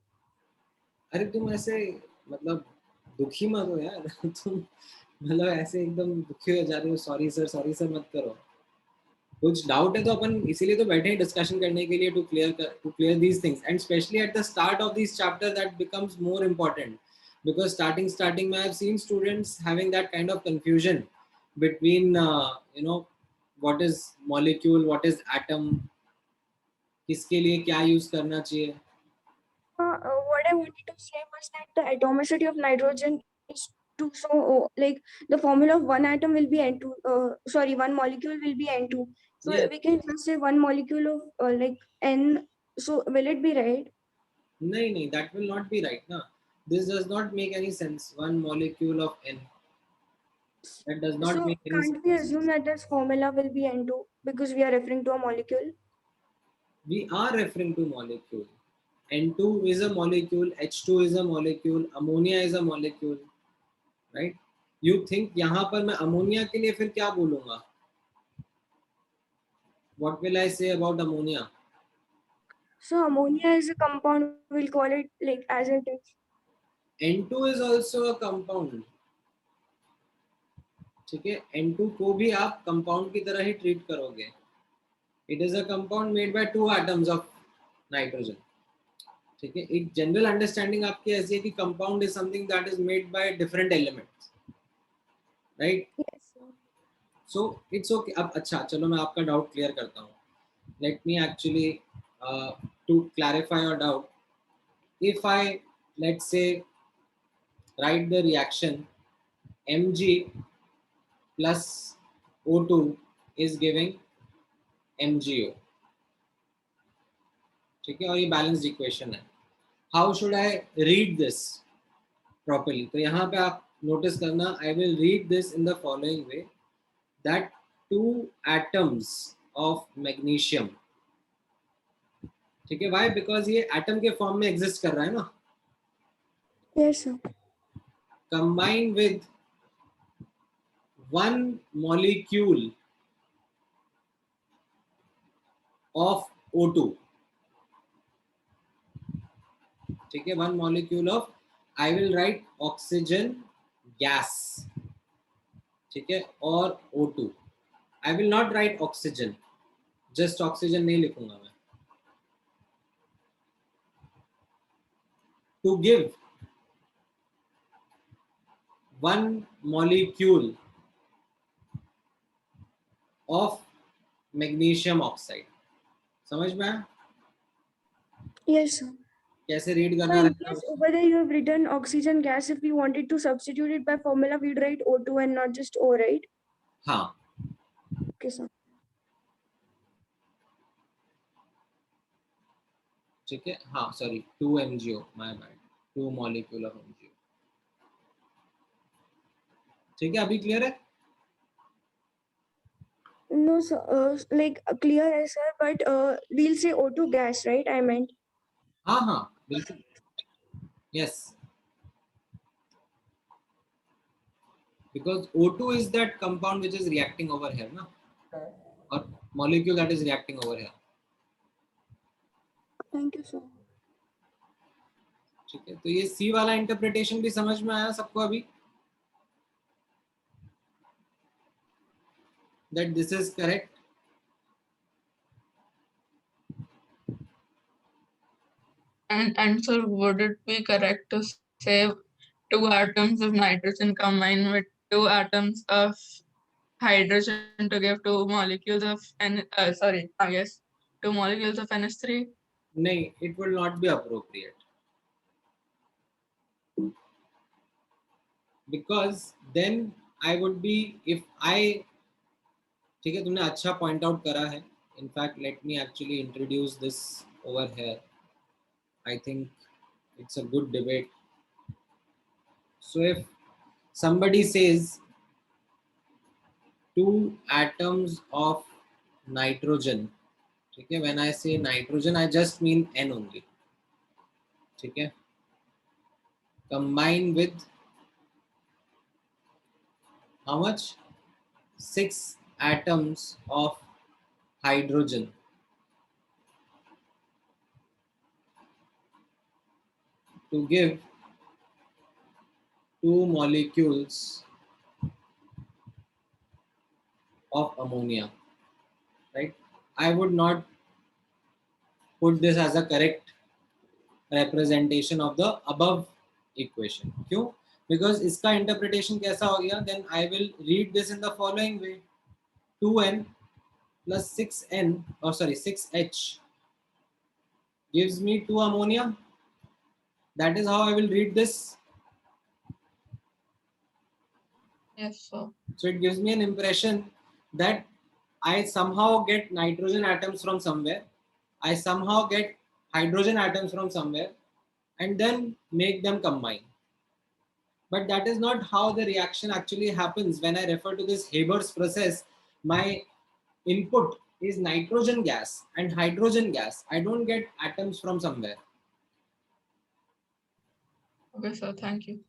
अरे तुम ऐसे मतलब दुखी मत हो यार. तुम मतलब ऐसे एकदम दुखी हो जा रहे हो. सॉरी सर मत करो. कुछ डाउट है तो अपन इसीलिए तो बैठे हैं डिस्कशन करने के लिए, to clear these things. And specially at the start of this chapter that becomes more important, because starting में I have seen students having that kind of confusion between what is molecule, what is atom, किसके लिए क्या use करना चाहिए. What I wanted to say was that the atomicity of nitrogen is 2. So, like the formula of one atom will be N2. One molecule will be N2. So Yes. we can just say one molecule of like N. So will it be right? नहीं, that will not be right ना. This does not make any sense. One molecule of N. That does not So make any can't we sense. assume that this formula will be N2 because we are referring to a molecule? We are referring to molecule. N2 is a molecule, H2 is a molecule, ammonia is a molecule, right? You think यहाँ पर मैं ammonia के लिए फिर क्या बोलूँगा? What will I say about ammonia? So ammonia is a compound. We'll call it like as it is. N2 is also a compound. ठीक है, N2 को भी आप compound की तरह ही treat करोगे. It is a compound made by 2 atoms of nitrogen. ठीक है, एक जनरल अंडरस्टैंडिंग आपकी ऐसी है कि compound is something that is made by different elements, right? Yes, sir. So it's okay. अब अच्छा चलो मैं आपका डाउट क्लियर करता हूँ. Let me actually to clarify your doubt. If I let's say write the reaction Mg plus O2 is giving MgO. ठीक है, और ये बैलेंस्ड इक्वेशन है. How should I read this properly? तो यहाँ पे आप नोटिस करना, I will read this in the following way that 2 atoms of magnesium, ठीक है, व्हाई? बिकॉज ये एटम के फॉर्म में एग्जिस्ट कर रहा है ना. Yes, sir. Combine with 1 molecule of O2. ठीक है, 1 molecule of, I will write oxygen gas. ठीक है, और O2. I will not write oxygen, just oxygen नहीं लिखूंगा मैं. To give 1 molecule of magnesium oxide. समझ में आया? Yes, sir. कैसे रीड So करना in रहता है case उसको? over there you have written oxygen gas, if we wanted to substitute it by formula, we'd write O2 and not just O, right? हाँ, Okay, sir. ठीक है, हाँ, sorry, 2 MgO, my bad, 2 molecule of MgO. ठीक है, अभी clear है? No, sir. Like clear, as sir, but we'll say O2 gas, right? I meant. हाँ हाँ, बिल्कुल, yes, because O2 is that compound which is reacting over here, ना, or molecule that is reacting over here. Thank you, sir. ठीक है, तो ये C वाला interpretation भी समझ में आया सबको अभी? That this is correct. And so would it be correct to say 2 atoms of nitrogen combine with 2 atoms of hydrogen to give 2 molecules of yes, 2 molecules of NH3? नहीं, it will not be appropriate, because then I would be, if I, ठीक है, तुमने अच्छा point out करा है. In fact, let me actually introduce this over here. I think it's a good debate. So if somebody says 2 atoms of nitrogen, ठीक है, when I say nitrogen, I just mean N only. ठीक है, combine with how much? 6 atoms of hydrogen. To give 2 molecules of ammonia, right? I would not put this as a correct representation of the above equation. क्यों? Because इसका interpretation कैसा हो गया? Then I will read this in the following way: 2n plus 6n, or sorry, 6h gives me 2 ammonia. That is how I will read this. Yes, sir. So it gives me an impression that I somehow get nitrogen atoms from somewhere, I somehow get hydrogen atoms from somewhere, and then make them combine. But that is not how the reaction actually happens. When I refer to this Haber's process, my input is nitrogen gas and hydrogen gas. I don't get atoms from somewhere. Okay, sir. Thank you.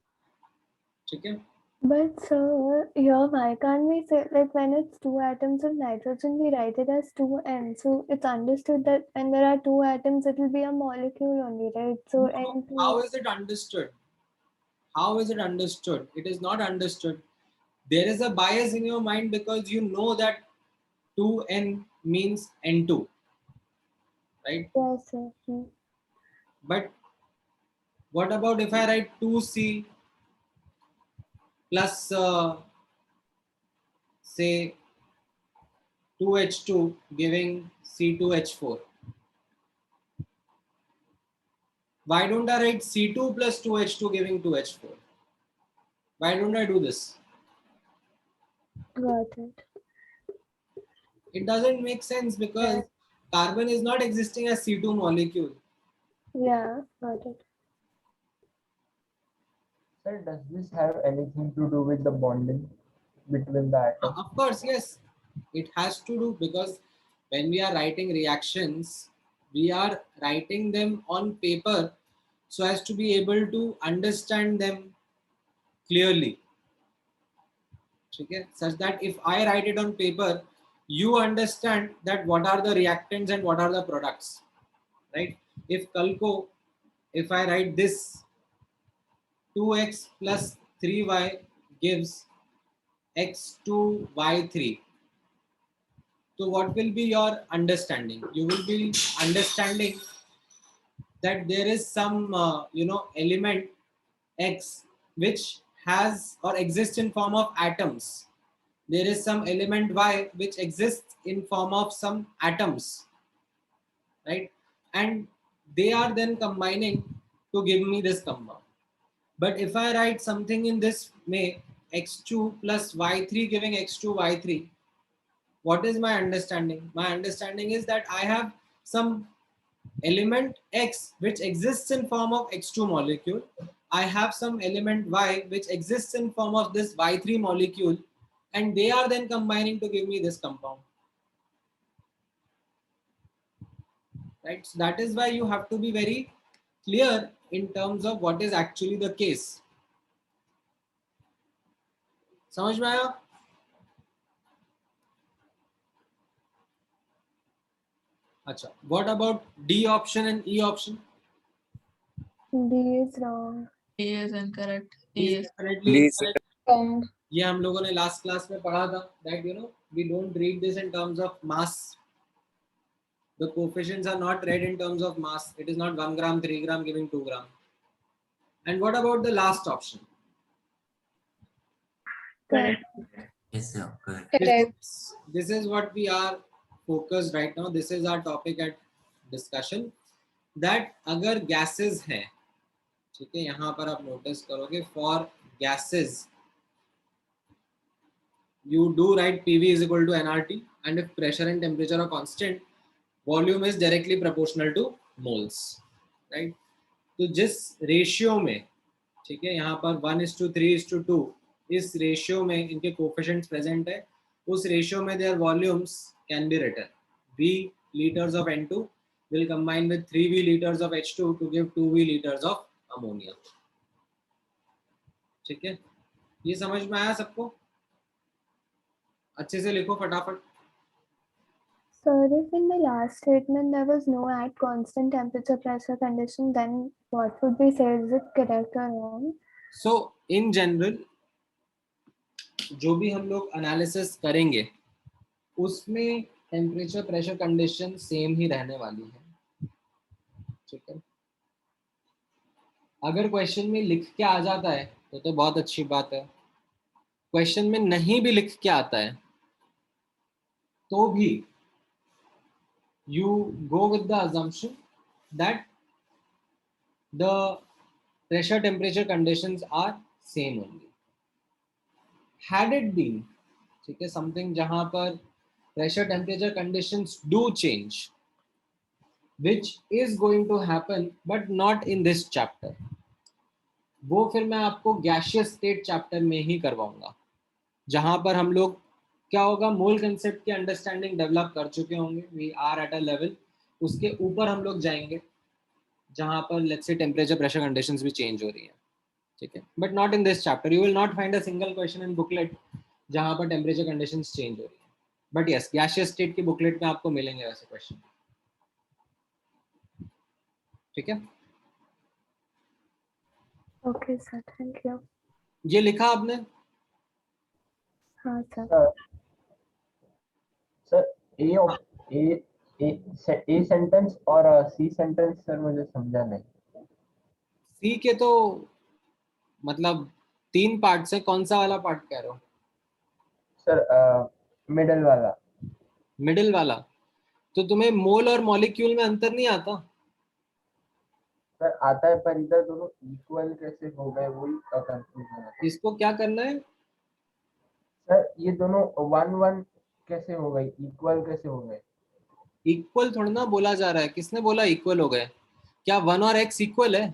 Okay? But sir, here why can't we say, like, when it's 2 atoms of nitrogen, we write it as 2n. So it's understood that when there are 2 atoms, it will be a molecule only, right? So N2. How is it understood? How is it understood? It is not understood. There is a bias in your mind because you know that 2n means N2, right? Yes, sir. But what about if I write 2C plus say 2H2 giving C2H4? Why don't I write C2 plus 2H2 giving 2H4? Why don't I do this? Got it. It doesn't make sense because carbon is not existing as C2 molecule. Yeah, got it. Sir, does this have anything to do with the bonding between the atoms? Of course, yes. It has to do, because when we are writing reactions, we are writing them on paper so as to be able to understand them clearly. Okay? Such that if I write it on paper, you understand that what are the reactants and what are the products, right? If kalko, if I write this 2x plus 3y gives x2 y3, so what will be your understanding? You will be understanding that there is some element x which has or exists in form of atoms. There is some element y which exists in form of some atoms, right? And they are then combining to give me this compound. But if I write something in this way, x2 plus y3 giving x2 y3, what is my understanding? My understanding is that I have some element x which exists in form of x2 molecule. I have some element y which exists in form of this y3 molecule, and they are then combining to give me this compound, right? So that is why you have to be very clear in terms of what is actually the case. समझ में आया? अच्छा, what about D option and E option? D is wrong. D is incorrect. D E is is definitely incorrect. Wrong. ये हम लोगों ने last class में पढ़ा था that we don't read this in terms of mass. The coefficients are not read in terms of mass. It is not 1 gram, 3 gram giving 2 gram. And what about the last option? Correct. Yes, sir. Correct. Correct. This is what we are focused right now. This is our topic at discussion. That अगर gases हैं, ठीक है, यहाँ पर आप notice करोगे for gases, you do write PV is equal to nRT, and if pressure and temperature are constant, volume is directly proportional to moles, right? तो जिस रेशियो में, ठीक है, यहाँ पर 1:3:2 इस रेशियो में इनके कोफिशिएंट्स प्रेजेंट है, उस रेशियो में their volumes can be written. V liters of N2 will combine with 3V liters of H2 to give 2V liters of ammonia. ठीक है, ये समझ में आया सबको? अच्छे से लिखो फटाफट. Sir, if in the last statement there was no at constant temperature pressure condition, then what would we say? Is it correct or wrong? So in general, जो भी हम लोग एनालिसिस करेंगे उसमें टेम्परेचर प्रेशर कंडीशन सेम ही रहने वाली है, ठीक है. अगर क्वेश्चन में लिख के आ जाता है तो बहुत अच्छी बात है. क्वेश्चन में नहीं भी लिख के आता है तो भी you go with the assumption that the pressure temperature conditions are same only. Had it been, ठीक है, something जहां पर pressure temperature conditions do change, which is going to happen but not in this chapter, वो फिर मैं आपको gaseous state chapter में ही करवाऊंगा, जहां पर हम लोग क्या होगा, मोल कंसेप्ट की अंडरस्टैंडिंग डेवलप कर चुके होंगे. We are at a level, उसके ऊपर हम लोग जाएंगे जहां पर let's say temperature pressure conditions भी चेंज हो रही है, ठीक है. But not in this chapter. You will not find a single question in booklet जहां पर टेम्परेचर कंडीशंस चेंज हो रही है. बट यस, गैसियस स्टेट की बुकलेट में आपको मिलेंगे वैसे क्वेश्चन, ठीक है. Okay, sir. Thank you. ये लिखा आपने? हाँ sir. सर ए सेंटेंस और सी सेंटेंस सर मुझे समझा नहीं. सी के तो मतलब 3 पार्ट से, कौन सा वाला पार्ट कह रहे हो? सर मिडिल वाला. मिडिल वाला. तो तुम्हें मोल और मॉलिक्यूल में अंतर नहीं आता? सर आता है, पर इधर दोनों इक्वल कैसे हो गए वही कंफ्यूजन है. इसको क्या करना है? सर ये दोनों 1-1 कैसे हो गए, इक्वल कैसे हो गए? इक्वल थोड़ा ना बोला जा रहा है. किसने बोला इक्वल हो गए? क्या 1 और x इक्वल है?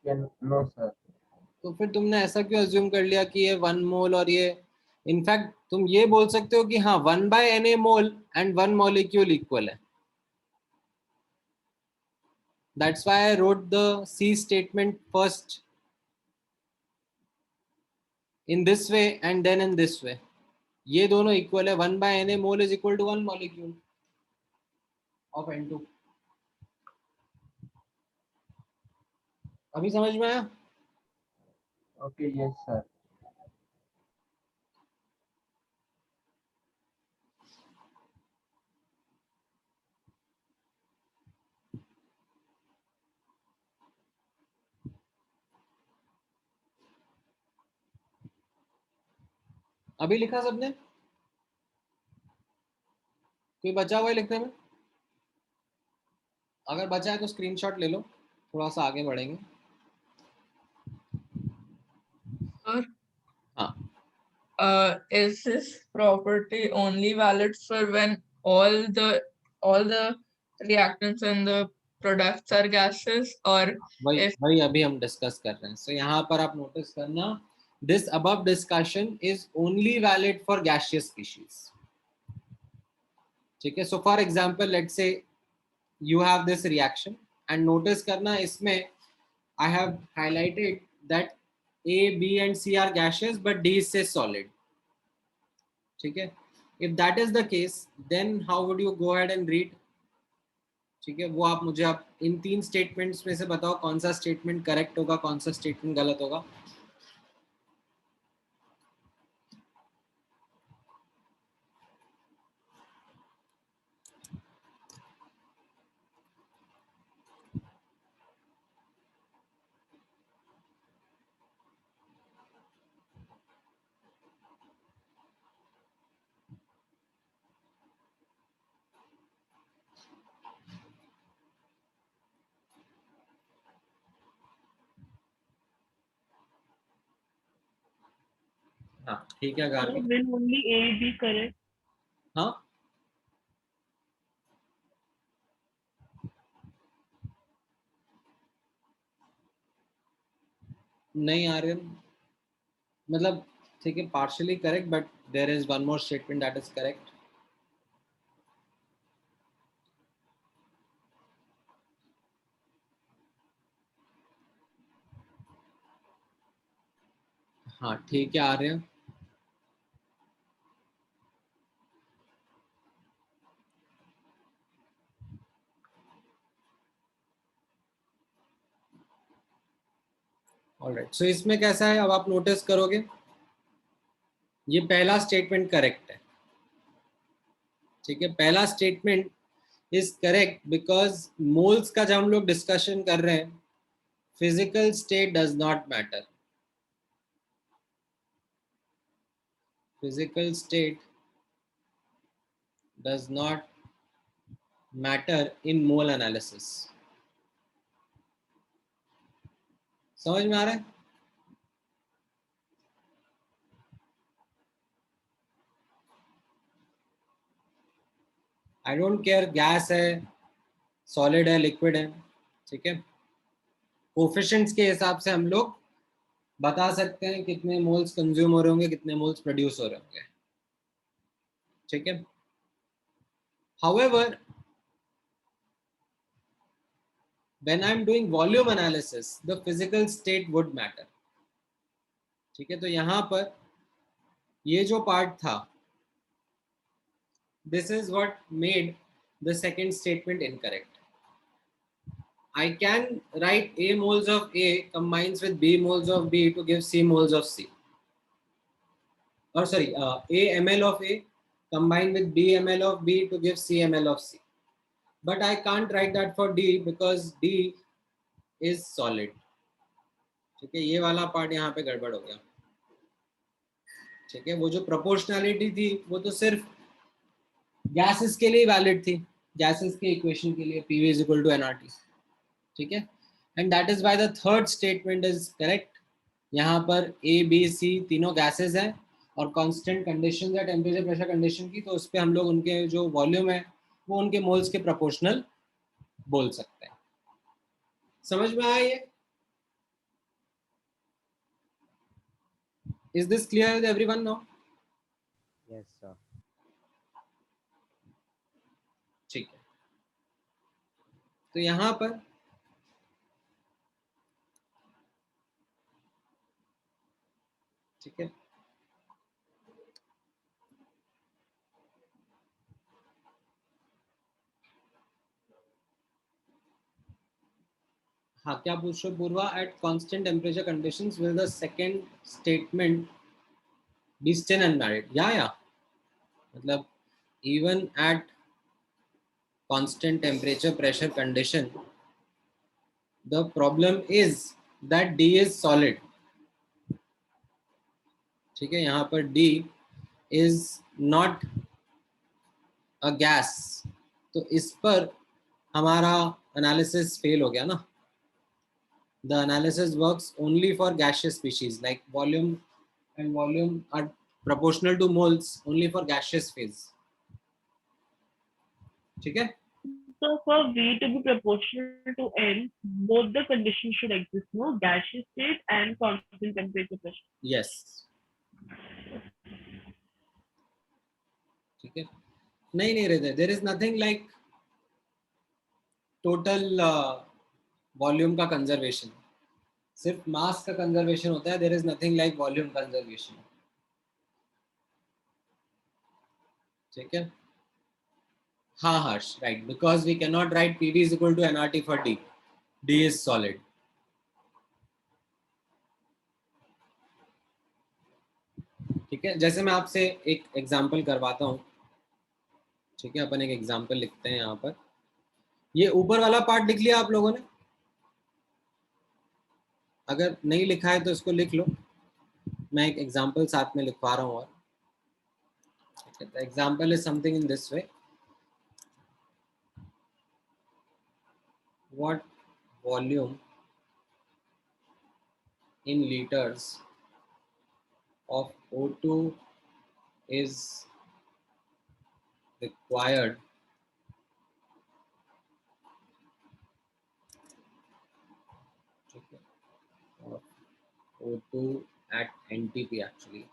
No sir. तो फिर तुमने ऐसा क्यों अज्यूम कर लिया कि ये 1 मोल और ये, इनफैक्ट तुम ये बोल सकते हो कि हाँ 1/Na mole and 1 molecule equal है. That's why I wrote the C statement first in this way and then in this way. ये दोनों इक्वल है, 1/Na mole is equal to 1 molecule of N2। अभी समझ में आया? Okay, yes, sir. अभी लिखा सबने? कोई बचा हुआ है लिखने में? अगर बचा है तो स्क्रीनशॉट ले लो, थोड़ा सा आगे बढ़ेंगे। Sir, हाँ, is this property only valid for when all the reactants and the products are gases, or if वही अभी हम डिस्कस कर रहे हैं। सो यहाँ पर आप नोटिस करना, this above discussion is only valid for gaseous species. ठीक है, so for example let's say you have this reaction and notice करना इसमें I have highlighted that A, B and C are gaseous but D is solid। ठीक है, if that is the case then how would you go ahead and read? ठीक है, वो आप मुझे आप इन 3 स्टेटमेंट्स में से बताओ कौन सा स्टेटमेंट करेक्ट होगा, कौन सा स्टेटमेंट गलत होगा। हाँ ठीक है Gargi. Will only A be correct? हाँ, नहीं आर्यन, मतलब ठीक है partially correct but there is one more statement that is correct. हाँ ठीक है आर्यन, ऑलराइट। सो इसमें कैसा है, अब आप नोटिस करोगे ये पहला स्टेटमेंट करेक्ट है। ठीक है, पहला statement is correct because moles का जब हम लोग डिस्कशन कर रहे हैं, physical state does not matter. Physical state does not matter in mole analysis. समझ में आ रहा है? आई डोंट केयर गैस है, सॉलिड है, लिक्विड है। ठीक है, कोफिशिएंट्स के हिसाब से हम लोग बता सकते हैं कितने मोल्स कंज्यूम हो रहे होंगे, कितने मोल्स प्रोड्यूस हो रहे होंगे। ठीक है, however when I'm doing volume analysis the physical state would matter। ठीक है, तो यहाँ पर ये जो पार्ट था, this is what made the second statement incorrect। I can write A moles of A combines with B moles of B to give C moles of C, or sorry, A ml of A combined with B ml of B to give C ml of C, but I can't write that for D because D is solid। ठीक है, ये वाला part यहाँ पे गड़बड़ हो गया। ठीक है, वो जो प्रोपोर्शनैलिटी थी वो तो सिर्फ गैसेस के लिए वैलिड थी, गैसेस के इक्वेशन के लिए PV is equal to nRT। ठीक है, and that is why the third statement is correct. यहाँ पर A B C तीनों गैसेस हैं और कांस्टेंट कंडीशन है टेम्परेचर प्रेशर कंडीशन की, तो उस पर हम लोग उनके जो वॉल्यूम है वो उनके मोल्स के प्रोपोर्शनल बोल सकते हैं। समझ में आया ये? Is this clear with everyone now? Yes, sir. ठीक है, तो यहाँ पर ठीक है, हाँ, क्या पूछ रहे हो Purva? At constant temperature conditions will the second statement be still invalid? या मतलब even at constant temperature pressure condition, the problem is that D is solid. ठीक है, यहाँ पर D is not a gas, तो इस पर हमारा analysis fail हो गया ना. The analysis works only for gaseous species, like volume and volume are proportional to moles only for gaseous phase. ठीक है. So for V to be proportional to N, both the conditions should exist, no? Gaseous state and constant temperature pressure. Yes. ठीक है. नहीं रहते. There is nothing like total volume का conservation. सिर्फ mass का conservation होता है. There is nothing like volume conservation. ठीक है. हाँ हर्ष, right, because we cannot write PV is equal to nRT for D. D is solid. ठीक है, जैसे मैं आपसे एक एग्जांपल करवाता हूँ. ठीक है, अपन एक एग्जांपल लिखते हैं यहाँ पर. ये ऊपर वाला पार्ट लिख लिया आप लोगों ने? अगर नहीं लिखा है तो इसको लिख लो. मैं एक एग्जांपल साथ में लिखवा रहा हूँ. और the example is something in this way. What volume in liters of O2 is required of O2 at NTP actually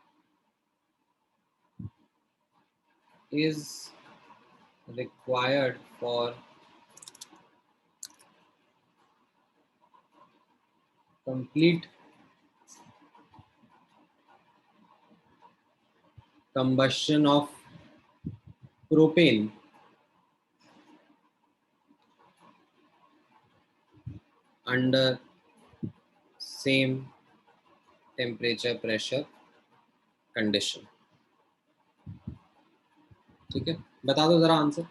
is required for complete combustion of propane under same temperature pressure condition. ठीक है, बता दो जरा answer.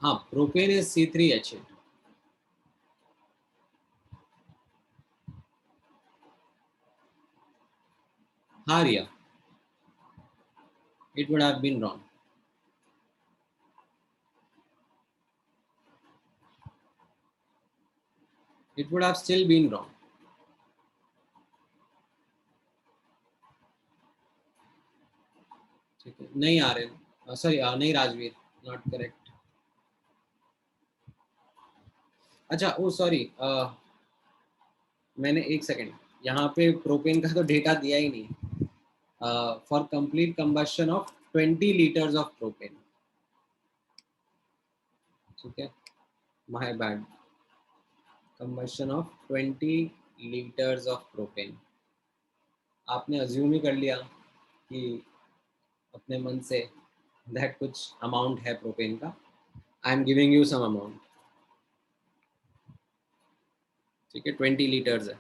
हाँ, propane is C3H8. हाँ रिया, it would have been wrong. It would have still been wrong. ठीक है, नहीं आ रहे. सॉरी, नहीं राजवीर, नॉट करेक्ट. अच्छा, ओ सॉरी, मैंने एक सेकंड यहाँ पे प्रोपेन का तो डेटा दिया ही नहीं. For complete combustion of 20 litres of propane. ठीक है, my bad. Combustion of 20 litres of propane. आपने अज्यूम ही कर लिया कि अपने मन से दैट कुछ अमाउंट है प्रोपेन का. I am giving you some amount. ठीक है, 20 लीटर्स है.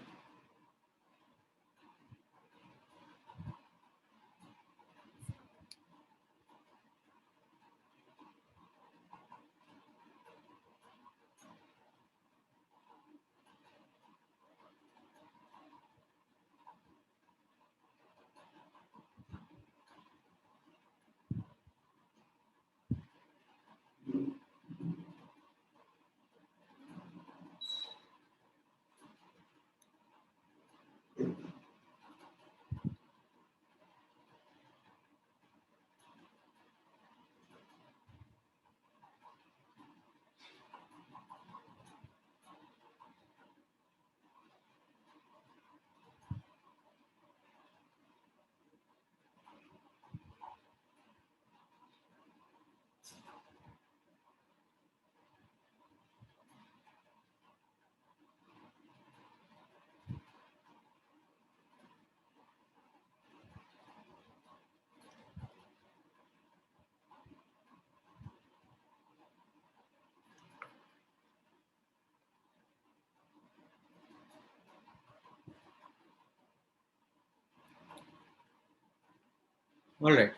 ऑलराइट,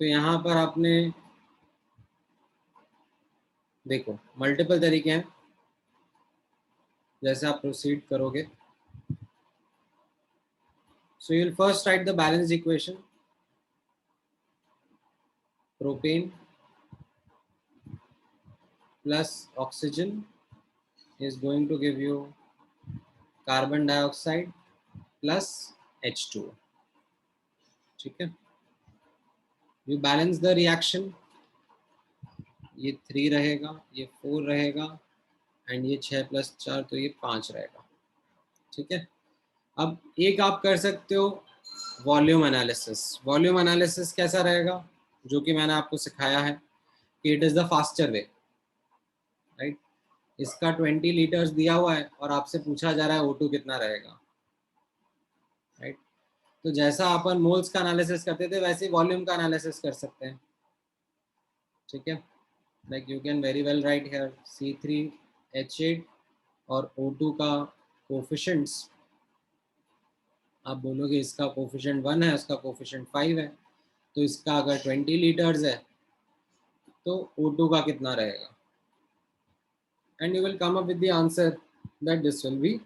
तो यहाँ पर आपने देखो मल्टीपल तरीके हैं जैसे आप प्रोसीड करोगे. So you'll first write the balanced equation. Propane plus oxygen is going to give you carbon dioxide plus H2O. ठीक है. You balance the reaction. ये 3 रहेगा, ये 4 रहेगा, एंड ये 6 + 4 तो ये 5 रहेगा. ठीक है. अब एक आप कर सकते हो वॉल्यूम एनालिसिस. वॉल्यूम एनालिसिस कैसा रहेगा, जो कि मैंने आपको सिखाया है कि it is the faster way, right. इसका 20 लीटर्स दिया हुआ है और आपसे पूछा जा रहा है O2 कितना रहेगा, राइट. तो जैसा अपन मोल्स का एनालिसिस करते थे वैसे वॉल्यूम का एनालिसिस कर सकते हैं. ठीक है. Like you can very well right here C3H8 और O2 का कोफिशिएंट्स आप बोलोगे इसका कोफिशिएंट 1 है, उसका कोफिशिएंट 5 है, तो इसका अगर 20 लीटर्स है तो O2 का कितना रहेगा, and you will come up with the answer that this will be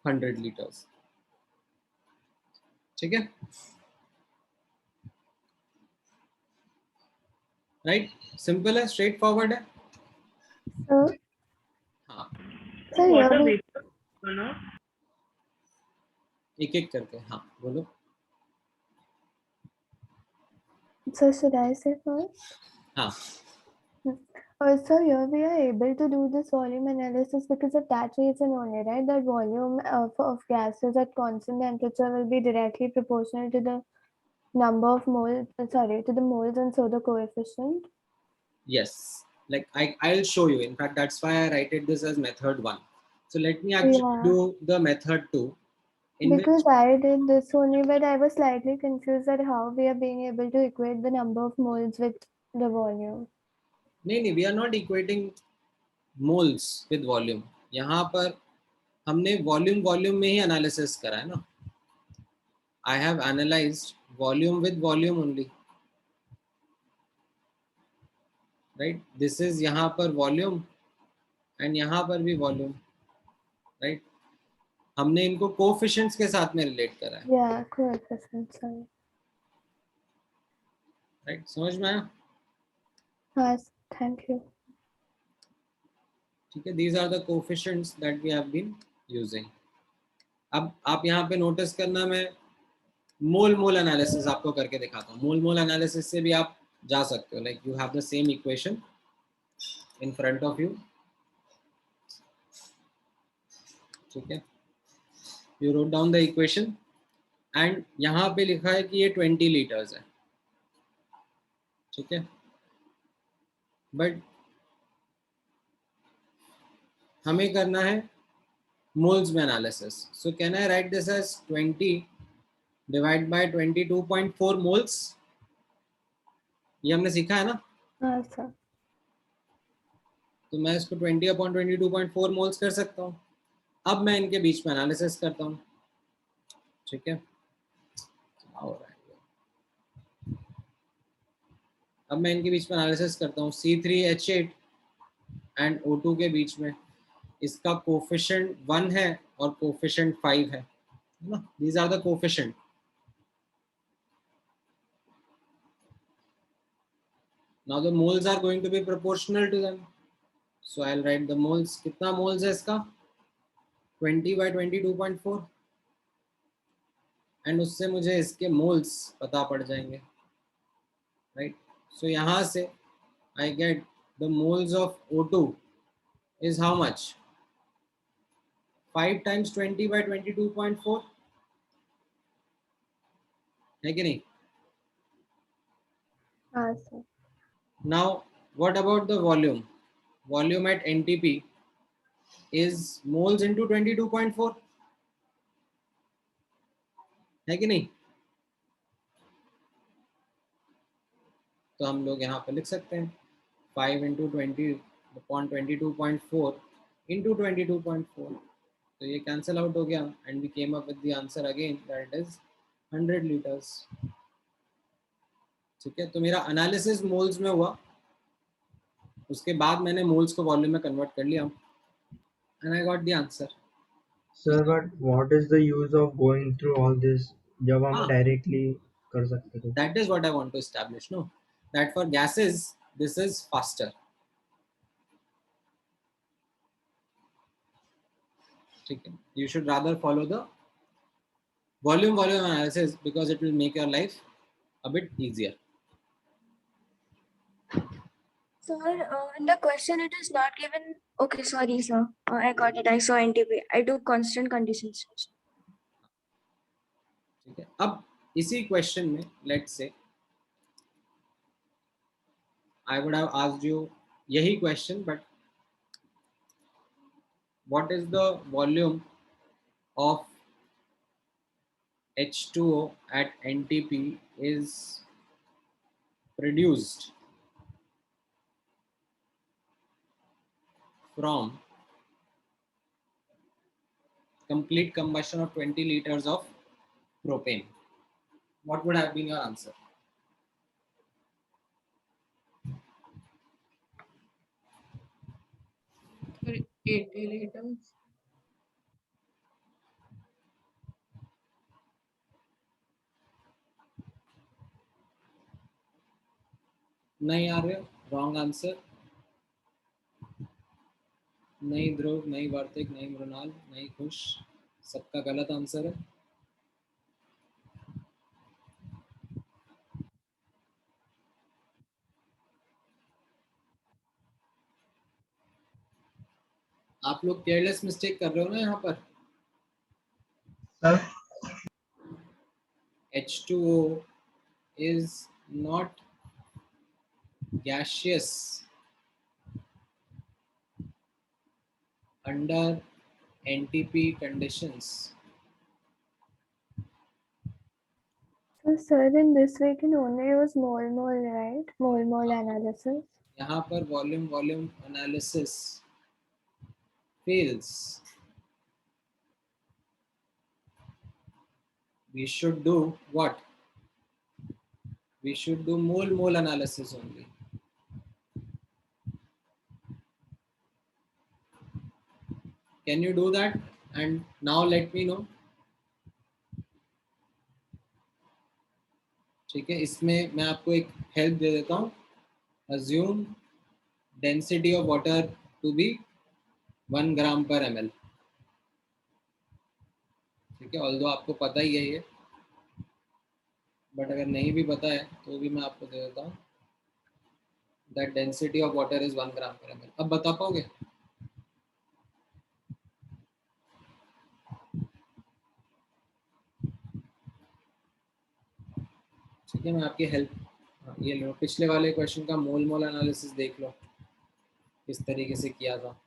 100 liters. ठीक है. राइट, सिंपल है, स्ट्रेट फॉरवर्ड है. So, हाँ, so Water here, vapor, ना? एक एक करके. हाँ बोलो. so should I say first? हाँ, Also, here we are able to do this volume analysis because of that reason only, right? That volume of gases at constant temperature will be directly proportional to the number of moles, to the moles and so the coefficient. yes, like I'll show you. In fact, that's why I write this as method 1. So let me actually Yeah. do the method 2. In Because I did this only, but I was slightly confused at how we are being able to equate the number of moles with the volume. नहीं, we are not equating moles with volume. यहाँ पर हमने volume में ही analysis करा है ना. I have analyzed volume with volume only, right? This is यहाँ पर volume and यहाँ पर भी volume, right? हमने इनको कोफिशिएंट्स के साथ में रिलेट करा है. Yeah, coefficient, sorry. राइट, समझ में आया. Yes, thank you. ठीक है. these are the coefficients that we have been using. अब आप यहाँ पे नोटिस करना, मैं मोल एनालिसिस आपको करके दिखाता हूँ. मोल एनालिसिस से भी आप जा सकते हो. Like you have the same equation in front of you. ठीक है. You wrote down the equation and यहाँ पे लिखा है कि ये 20 लीटर्स है. ठीक है. बट हमें करना है मोल्स में analysis. So can I write this as 20 divide by 22.4 moles. ये हमने सीखा है ना. हाँ सर. तो मैं इसको 20/22.4 मोल्स कर सकता हूँ. अब मैं इनके बीच में एनालिसिस करता हूँ. ठीक है. अब मैं इनके बीच में एनालिसिस करता हूँ. C3H8 एंड O2 के बीच में इसका कोफिशिएंट 1 है और कोफिशिएंट 5 है ना. These are the coefficient. Now the moles are going to be proportional to them. So I will write the moles. कितना मोल्स है इसका, 20/22.4, एंड उससे मुझे इसके मोल्स पता पड़ जाएंगे. राइट. सो यहाँ से I get the moles of O2 is how much? 5 times 20/22.4 है कि नहीं? हाँ sir. Now what about the volume? Volume at NTP is moles into 22.4 है कि नहीं? तो हम लोग यहाँ पे लिख सकते हैं 5 into 20/22.4 into 22.4 तो ये कैंसिल आउट हो गया and we came up with the answer again that is 100 litres. ठीक है, तो मेरा एनालिसिस मोल्स में हुआ, उसके बाद मैंने मोल्स को वॉल्यूम में कन्वर्ट कर लिया and I got the answer. Sir, but what is the use of going through all this जब हम हाँ. directly कर सकते थे? That is what I want to establish, no, that for gases this is faster. ठीक है, you should rather follow the volume analysis because it will make your life a bit easier. Sir, in the question it is not given. Okay, sorry, sir. I got it. I saw NTP. I do constant conditions. ठीक है, अब इसी question में let's say I would have asked you यही question, but what is the volume of H2O at NTP is produced from complete combustion of 20 liters of propane? What would have been your answer? For 80 liters. नहीं आ रहे, wrong answer. नहीं ध्रुव, नहीं वार्तिक, नहीं मृणाल, नहीं खुश, सबका गलत आंसर है. आप लोग केयरलेस मिस्टेक कर रहे हो ना यहाँ पर. Sir, H2O is not gaseous under NTP conditions. So, sir, in this we can only use mole, right? Mole analysis. यहाँ पर volume analysis fails. We should do what? We should do mole analysis only. Can you do that? And now let me know. ठीक है, इसमें मैं आपको एक help दे देता हूँ. Assume density of water to be 1 gram per ml. ठीक है, ऑल्दो आपको पता ही है ये, बट अगर नहीं भी पता है तो भी मैं आपको दे देता हूँ. That density of water is 1 gram per ml. अब बता पाओगे? ठीक है, मैं आपकी हेल्प, ये लो, पिछले वाले क्वेश्चन का मोल एनालिसिस देख लो किस तरीके से किया था.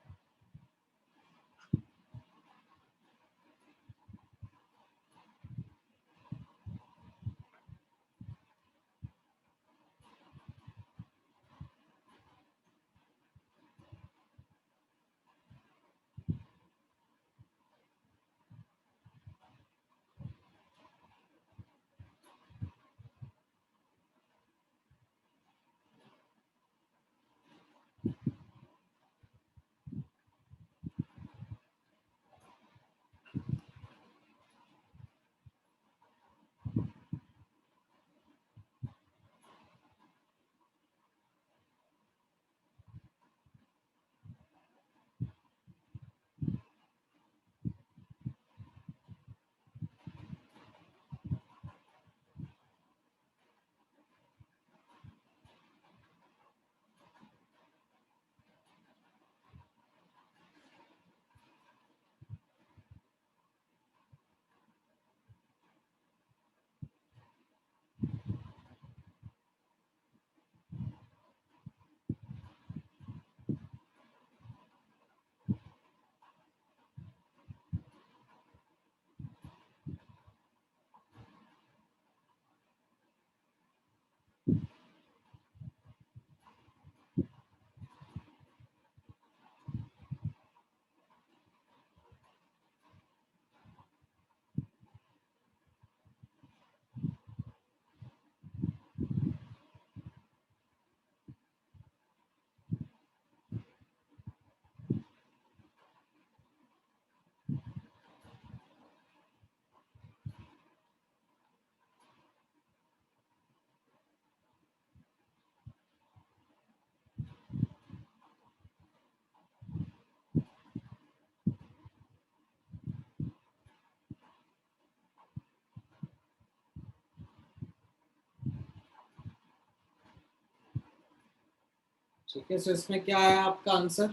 ठीक है, सो इसमें क्या है आपका आंसर?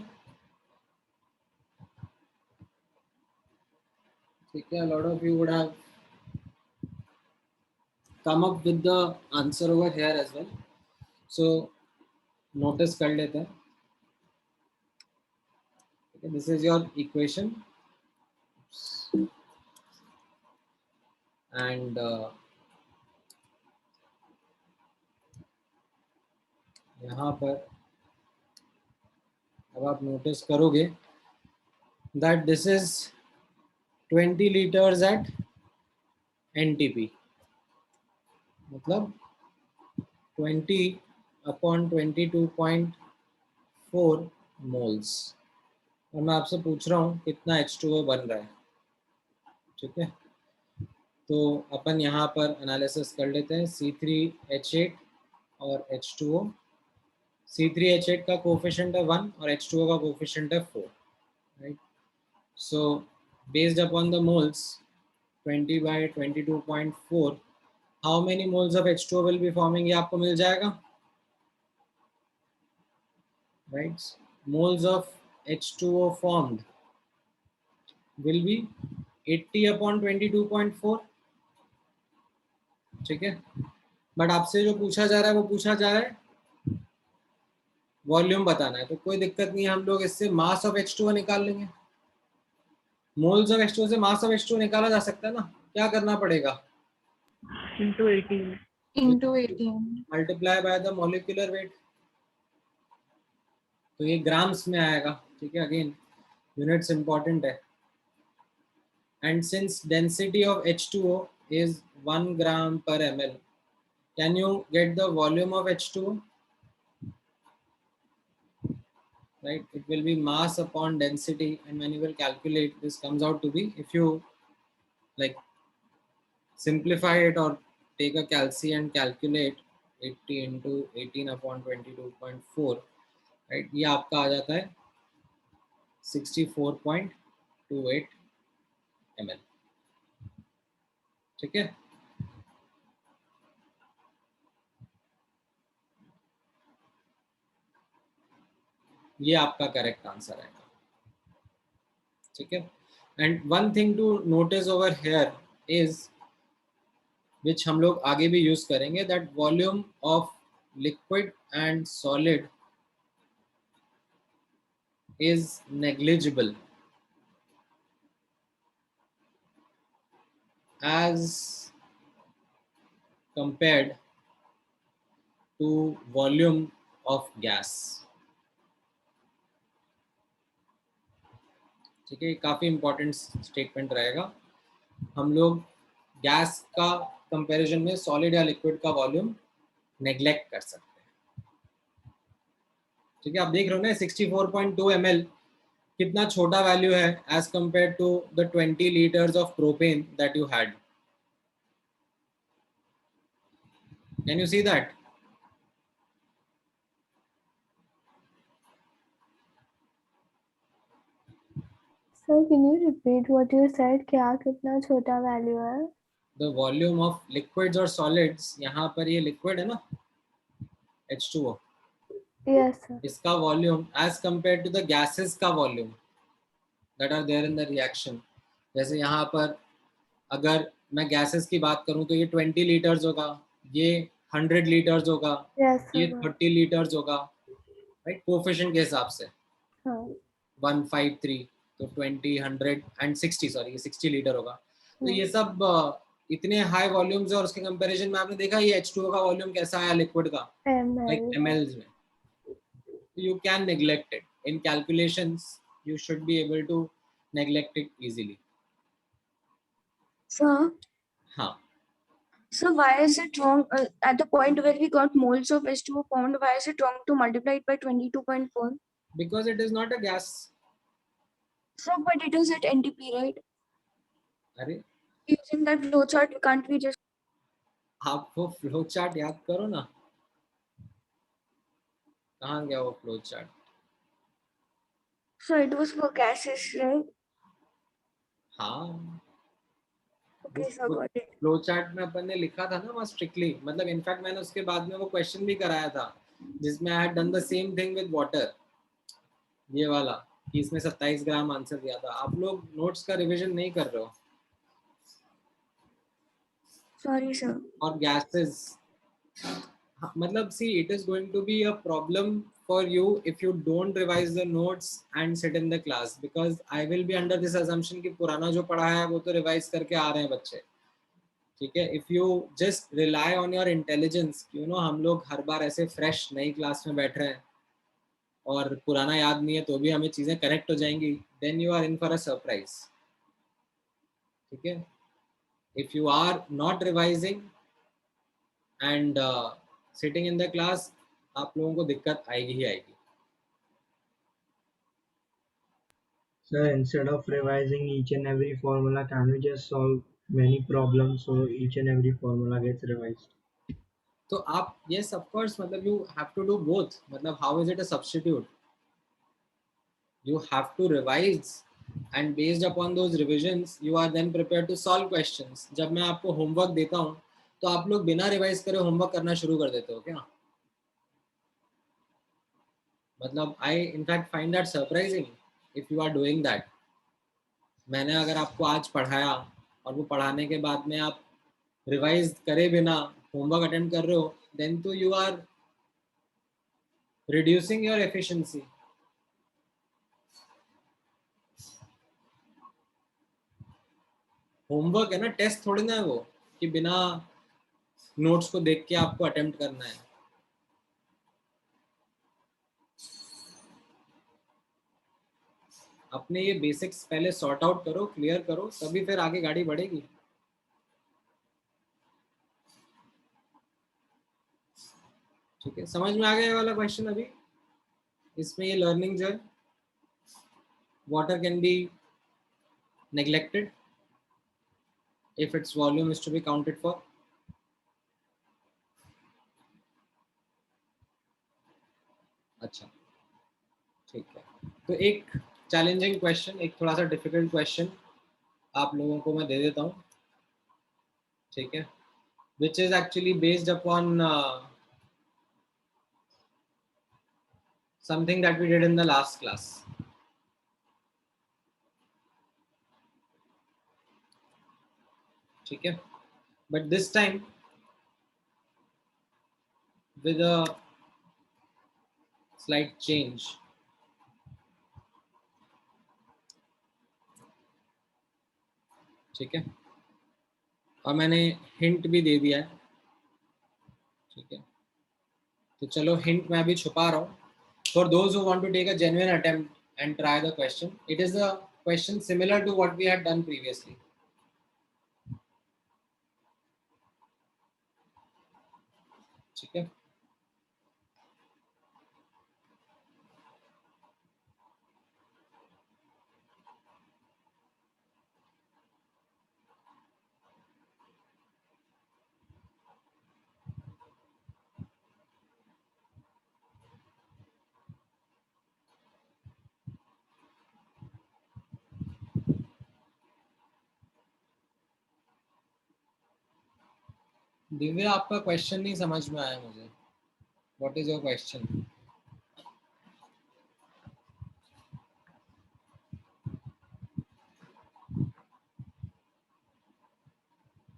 ठीक है, lot of you would have come up with the answer over here as well. So notice कर लेते हैं. Okay, this is your equation and यहाँ पर अब आप नोटिस करोगे that this is 20 liters at NTP, मतलब 20 upon 22.4 moles, और मैं आपसे पूछ रहा हूँ कितना H2O बन रहा है. ठीक है, तो अपन यहाँ पर एनालिसिस कर लेते हैं. C3H8 और H2O. C3H8 का कोफिशिएंट है 1 और H2O का कोफिशिएंट है 4, right. So based upon the moles 20 by 22.4, how many moles of H2O will be forming, ये आपको मिल जाएगा, right. Moles of H2O formed will be 80 upon 22.4. ठीक है, बट आपसे जो पूछा जा रहा है वो पूछा जा रहा है वॉल्यूम बताना है, तो कोई दिक्कत नहीं है, हम लोग इससे मास ऑफ H2O निकाल लेंगे. मोल्स ऑफ H2O से मास ऑफ H2O निकाला जा सकता है ना. क्या करना पड़ेगा? into 18. into 18. Multiply by the molecular weight, तो ये ग्राम्स में आएगा. ठीक है, अगेन यूनिट्स इंपॉर्टेंट है. And since density of H2O is 1 gram per ml, can you get the volume of H2O? Right, it will be mass upon density, and when you will calculate, this comes out to be, if you like simplify it or take a calci and calculate 80 into 18 upon 22.4, right, ये आपका आ जाता है 64.28 ml. ठीक है, ये आपका correct answer है. ठीक है, and one thing to notice over here is, which हम लोग आगे भी यूज करेंगे, that volume of liquid and solid is negligible as compared to volume of gas. ठीक है, काफी इंपॉर्टेंट स्टेटमेंट रहेगा. हम लोग गैस का कंपैरिजन में सॉलिड या लिक्विड का वॉल्यूम नेग्लेक्ट कर सकते हैं. ठीक है, आप देख रहे हो ना 64.2 ml कितना छोटा वैल्यू है as compare to the 20 liters of propane that you had. Can you see that? Sir, can you repeat what you said? क्या कितना छोटा वैल्यू है? द वॉल्यूम ऑफ लिक्विड्स और सॉलिड्स, यहाँ पर ये लिक्विड है ना H2O, Yes, sir. इसका volume as compare to the gases का volume that are there in the reaction. जैसे यहाँ पर अगर मैं गैसेस की बात करूँ तो ये 20 लीटर्स होगा, ये 100 लीटर्स होगा, Yes, ये sir. 30 लीटर्स होगा, राइट, कोफिशिएंट के हिसाब से हाँ. 153, तो 20, 100 एंड 60, सॉरी ये 60 लीटर होगा. तो ये सब इतने हाई वॉल्यूम्स है, और उसके कंपैरिजन में आपने देखा ये H2O का वॉल्यूम कैसा आया लिक्विड का, लाइक mls में. You can neglect it in calculations. You should be able to neglect it easily. So, हाँ, so why is it wrong at the point where we got moles of H2O formed? Why is it wrong to multiply it by 22.4? because it is not a gas. So, but it is at NTP, right? अरे Using that flowchart, can't we just? आप वो flow chart याद करो ना, कहाँ गया वो flow chart? So it was for gases, right? हाँ, Okay, so got it. Flow chart में अपन ने लिखा था ना वहाँ स्ट्रिक्टली, मतलब इनफैक्ट मैंने उसके बाद में वो क्वेश्चन भी कराया था जिसमें I had done the same thing with water, ये वाला, कि इसमें 27 ग्राम आंसर दिया था। आप लोग नोट्स का रिवीजन नहीं कर रहे हो। Sorry, sir. और गैसेस, मतलब see it is going to be a problem for you if you don't revise the notes and sit in the class, because I will be under this assumption कि पुराना जो पढ़ा है वो तो revise करके आ रहे हैं बच्चे, ठीक है। If you just rely on your intelligence, you know हम लोग हर बार ऐसे फ्रेश नई क्लास में बैठ रहे हैं और पुराना याद नहीं है तो भी हमें चीजें करेक्ट हो जाएंगी, then you are in for a surprise, ठीक है। If you are not revising and sitting in the class, आप लोगों को दिक्कत आएगी ही आएगी। Sir, instead of revising each and every formula, can we just solve many problems so each and every formula gets revised? तो आप yes of course, मतलब you have to do both, मतलब how is it a substitute, you have to revise and based upon those revisions you are then prepared to solve questions। जब मैं आपको homework देता हूँ तो आप लोग बिना रिवाइज करे होमवर्क करना शुरू कर देते हो क्या? मतलब I in fact find that surprising if you are doing that. मैंने अगर आपको आज पढ़ाया और वो पढ़ाने के बाद में आप रिवाइज करे बिना होमवर्क अटेम्प्ट कर रहे हो, देन तो you are reducing your efficiency. Homework है ना, टेस्ट थोड़ी ना है वो कि बिना नोट्स को देख के आपको अटेम्प्ट करना है। अपने ये बेसिक्स पहले सॉर्ट आउट करो, क्लियर करो, तभी फिर आगे गाड़ी बढ़ेगी। ठीक है, समझ में आ गया ये वाला क्वेश्चन? अभी इसमें ये लर्निंग जो है, water can be neglected if its volume is to be counted for। अच्छा ठीक है, तो एक चैलेंजिंग क्वेश्चन, एक थोड़ा सा डिफिकल्ट क्वेश्चन आप लोगों को मैं दे देता हूँ, ठीक है, which is actually based upon something that we did in the last class। ठीक है, but this time with a slight change। ठीक है, और मैंने हिंट भी दे दिया है, ठीक है, तो चलो हिंट मैं अभी छुपा रहा हूँ। For those who want to take a genuine attempt and try the question, it is a question similar to what we had done previously। ठीक है, दिव्या आपका क्वेश्चन नहीं समझ में आया मुझे। What is your question?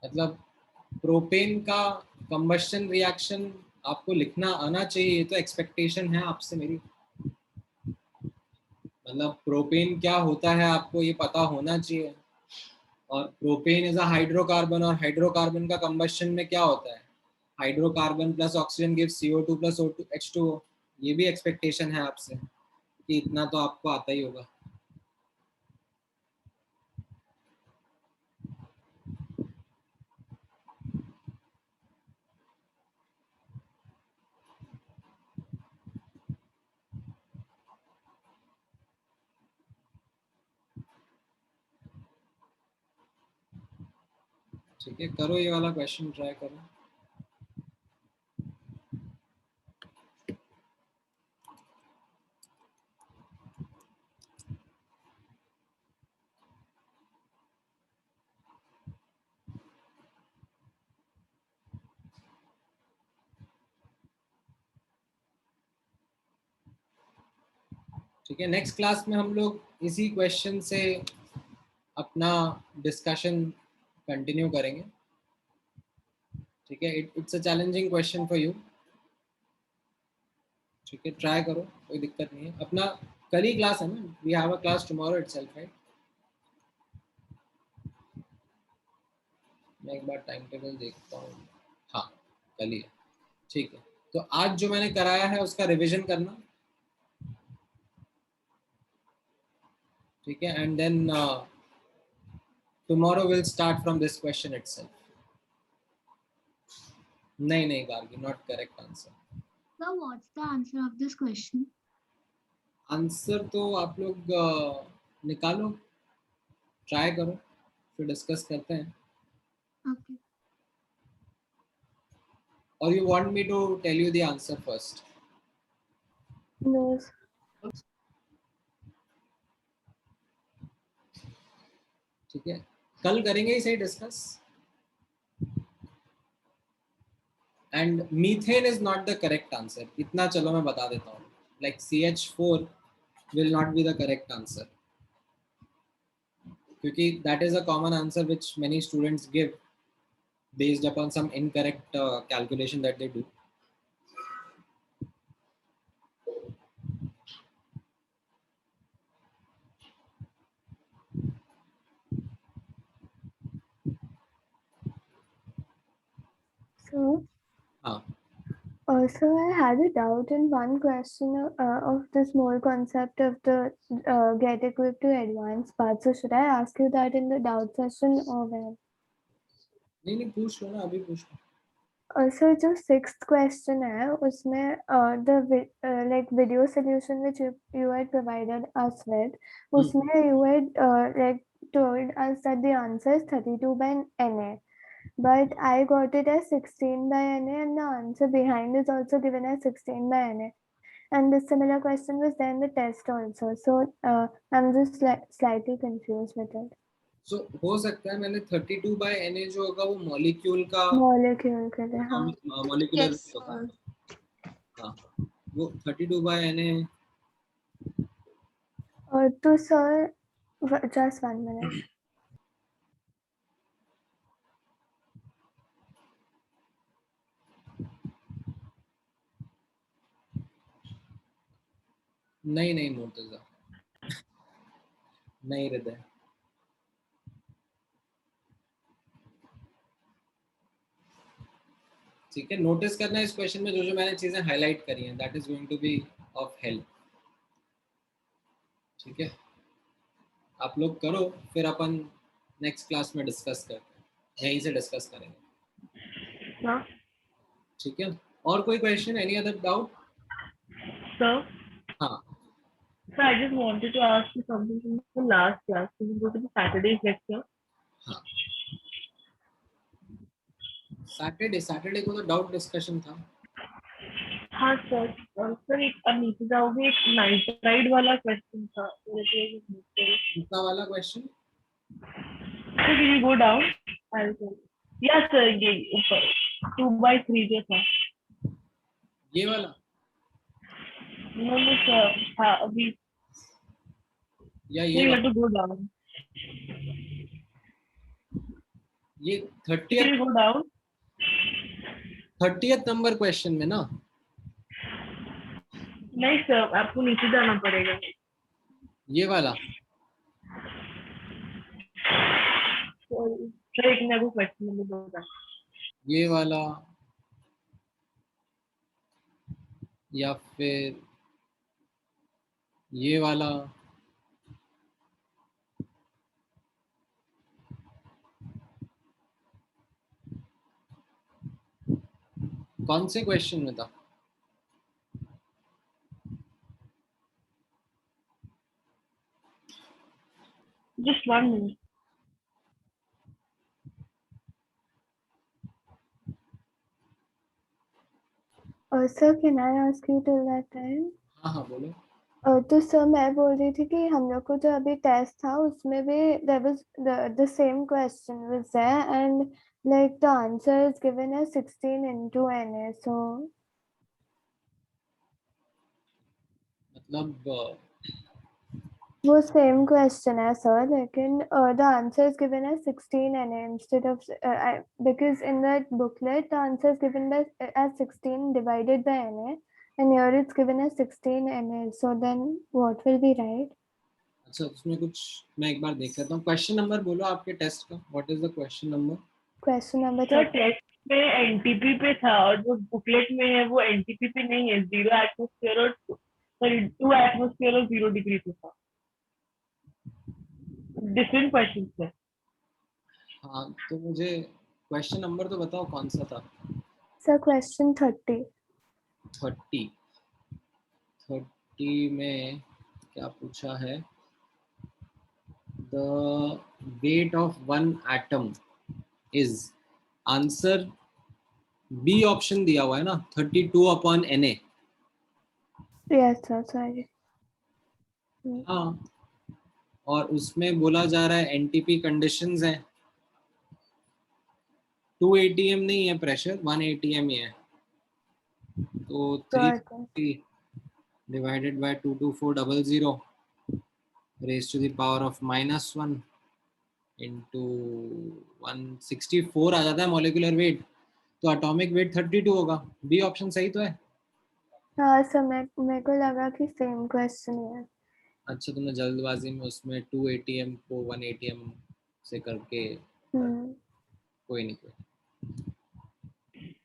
मतलब प्रोपेन का कंबशन रिएक्शन आपको लिखना आना चाहिए, ये तो एक्सपेक्टेशन है आपसे मेरी। मतलब प्रोपेन क्या होता है आपको ये पता होना चाहिए, और प्रोपेन इज अ हाइड्रोकार्बन, और हाइड्रोकार्बन का कंबशन में क्या होता है, hydrocarbon plus oxygen gives CO2 plus H2O। ये भी एक्सपेक्टेशन है आपसे कि इतना तो आपको आता ही होगा। ठीक है, करो ये वाला क्वेश्चन, ट्राई करो। ठीक है, नेक्स्ट क्लास में हम लोग इसी क्वेश्चन से अपना डिस्कशन कंटिन्यू करेंगे। ठीक है, it's a challenging question for you. ठीक है, ट्राई करो, कोई दिक्कत नहीं है। अपना कल ही क्लास है ना, we have a class tomorrow itself, right? मैं एक बार टाइम टेबल देखता हूँ। हाँ, कल ही है। ठीक है, तो आज जो मैंने कराया है उसका रिवीजन करना। ठीक है, and then tomorrow will start from this question itself. नहीं Gargi, not correct answer. Now, what's the answer of this question? Answer तो आप लोग निकालो, ट्राई करो, फिर डिस्कस करते हैं। Okay. और you want me to tell you the answer first? No. ठीक है, कल करेंगे ही सही discuss. And methane is not the correct answer, इतना चलो मैं बता देता हूँ। Like CH4 will not be the correct answer, क्योंकि that is a common answer which many students give based upon some incorrect calculation that they do. So हाँ, also I had a doubt in one question of the small concept of the get equipped to advanced part. So should I ask you that in the doubt session or when? नहीं पूछ लो ना, अभी पूछ लो। Also, जो sixth question है उसमें the like video solution which you had provided us with, उसमें you had like told us that the answer is 32 by NA, but I got it as 16 by NA and the answer behind is also given as 16 by NA, and this similar question was there in the test also, so I'm just slightly confused with it. So हो सकता है मैंने 32 by Na जो होगा वो molecule का Molecule के लिए, हाँ. मॉलिक्यूलर Yes, होगा। sir. हाँ, वो 32 by Na। तो sir, just 1 minute. नहीं मुर्तजा, नहीं हृदय। ठीक है, नोटिस करना इस क्वेश्चन में जो मैंने चीजें हाईलाइट करी हैं, that is going to be of help. ठीक है, आप लोग करो, फिर अपन नेक्स्ट क्लास में डिस्कस करते हैं, यहीं से डिस्कस करेंगे। हाँ. ठीक है, और कोई question, any other doubt? Sir, हाँ, so I just wanted to ask you something from the last class. Can you go to the Saturday's lecture? हाँ, सैटरडे को तो डाउट डिस्कशन था। हाँ सर, सर एक अब नीचे जाओगे, एक नाइट्राइड वाला क्वेश्चन था मेरे को। दूसरा वाला question, sir can you go down? I will. Yes sir, ये ऊपर 2/3 जो था। ये वाला? नो नो सर, हाँ अभी। या ये यू वाला? Have to go down. ये can you go down? 30th number question में ना? नहीं सर, आपको नीचे जाना पड़ेगा। ये वाला? सर एक मेरे को क्वेश्चन नंबर दो। ये वाला या फिर ये वाला? कौन से क्वेश्चन में था? Just 1 minute. Sir, can I ask you till that time? हाँ बोलो। तो सर मैं बोल रही थी कि हम लोग को जो अभी टेस्ट था उसमें भी there was the same question was there and like the answer is given as 16 into NA, so मतलब वो सेम क्वेश्चन है सर, लेकिन the answer is given as 16 Na instead of because in that booklet the answer is given as 16 divided by Na, and here it's given as 16 Na. So then what will be right? अच्छा, उसमें कुछ मैं एक बार देख लेता हूँ. Question number बोलो आपके टेस्ट का. What is the question number? Question number sir 30. Test पे एनटीपी पे था और जो बुकलेट में है वो एनटीपी पे नहीं है, 0 एटमोस्फेयर और सॉरी 2 एटमोस्फेयर और 0 डिग्री पे था. डिफरेंट क्वेश्चन है. हाँ, तो मुझे क्वेश्चन नंबर तो बताओ कौन सा था. Sir, question 30. 30 में क्या पूछा है? The weight of one atom is, answer B option दिया हुआ है ना, 32/Na. Yes sir, sorry. हाँ, और उसमें बोला जा रहा है एनटीपी कंडीशंस हैं. 2 atm नहीं है प्रेशर, 1 atm ही है. तो 350 divided by 22400 raised to the power of -1 into 164 आ जाता है मॉलिक्यूलर वेट. तो एटॉमिक वेट 32 होगा. बी ऑप्शन सही तो है. हाँ सर, मेरे को लगा कि सेम क्वेश्चन है. अच्छा, तुमने जल्दबाजी में उसमें 2 atm को 1 atm से करके. कोई नहीं.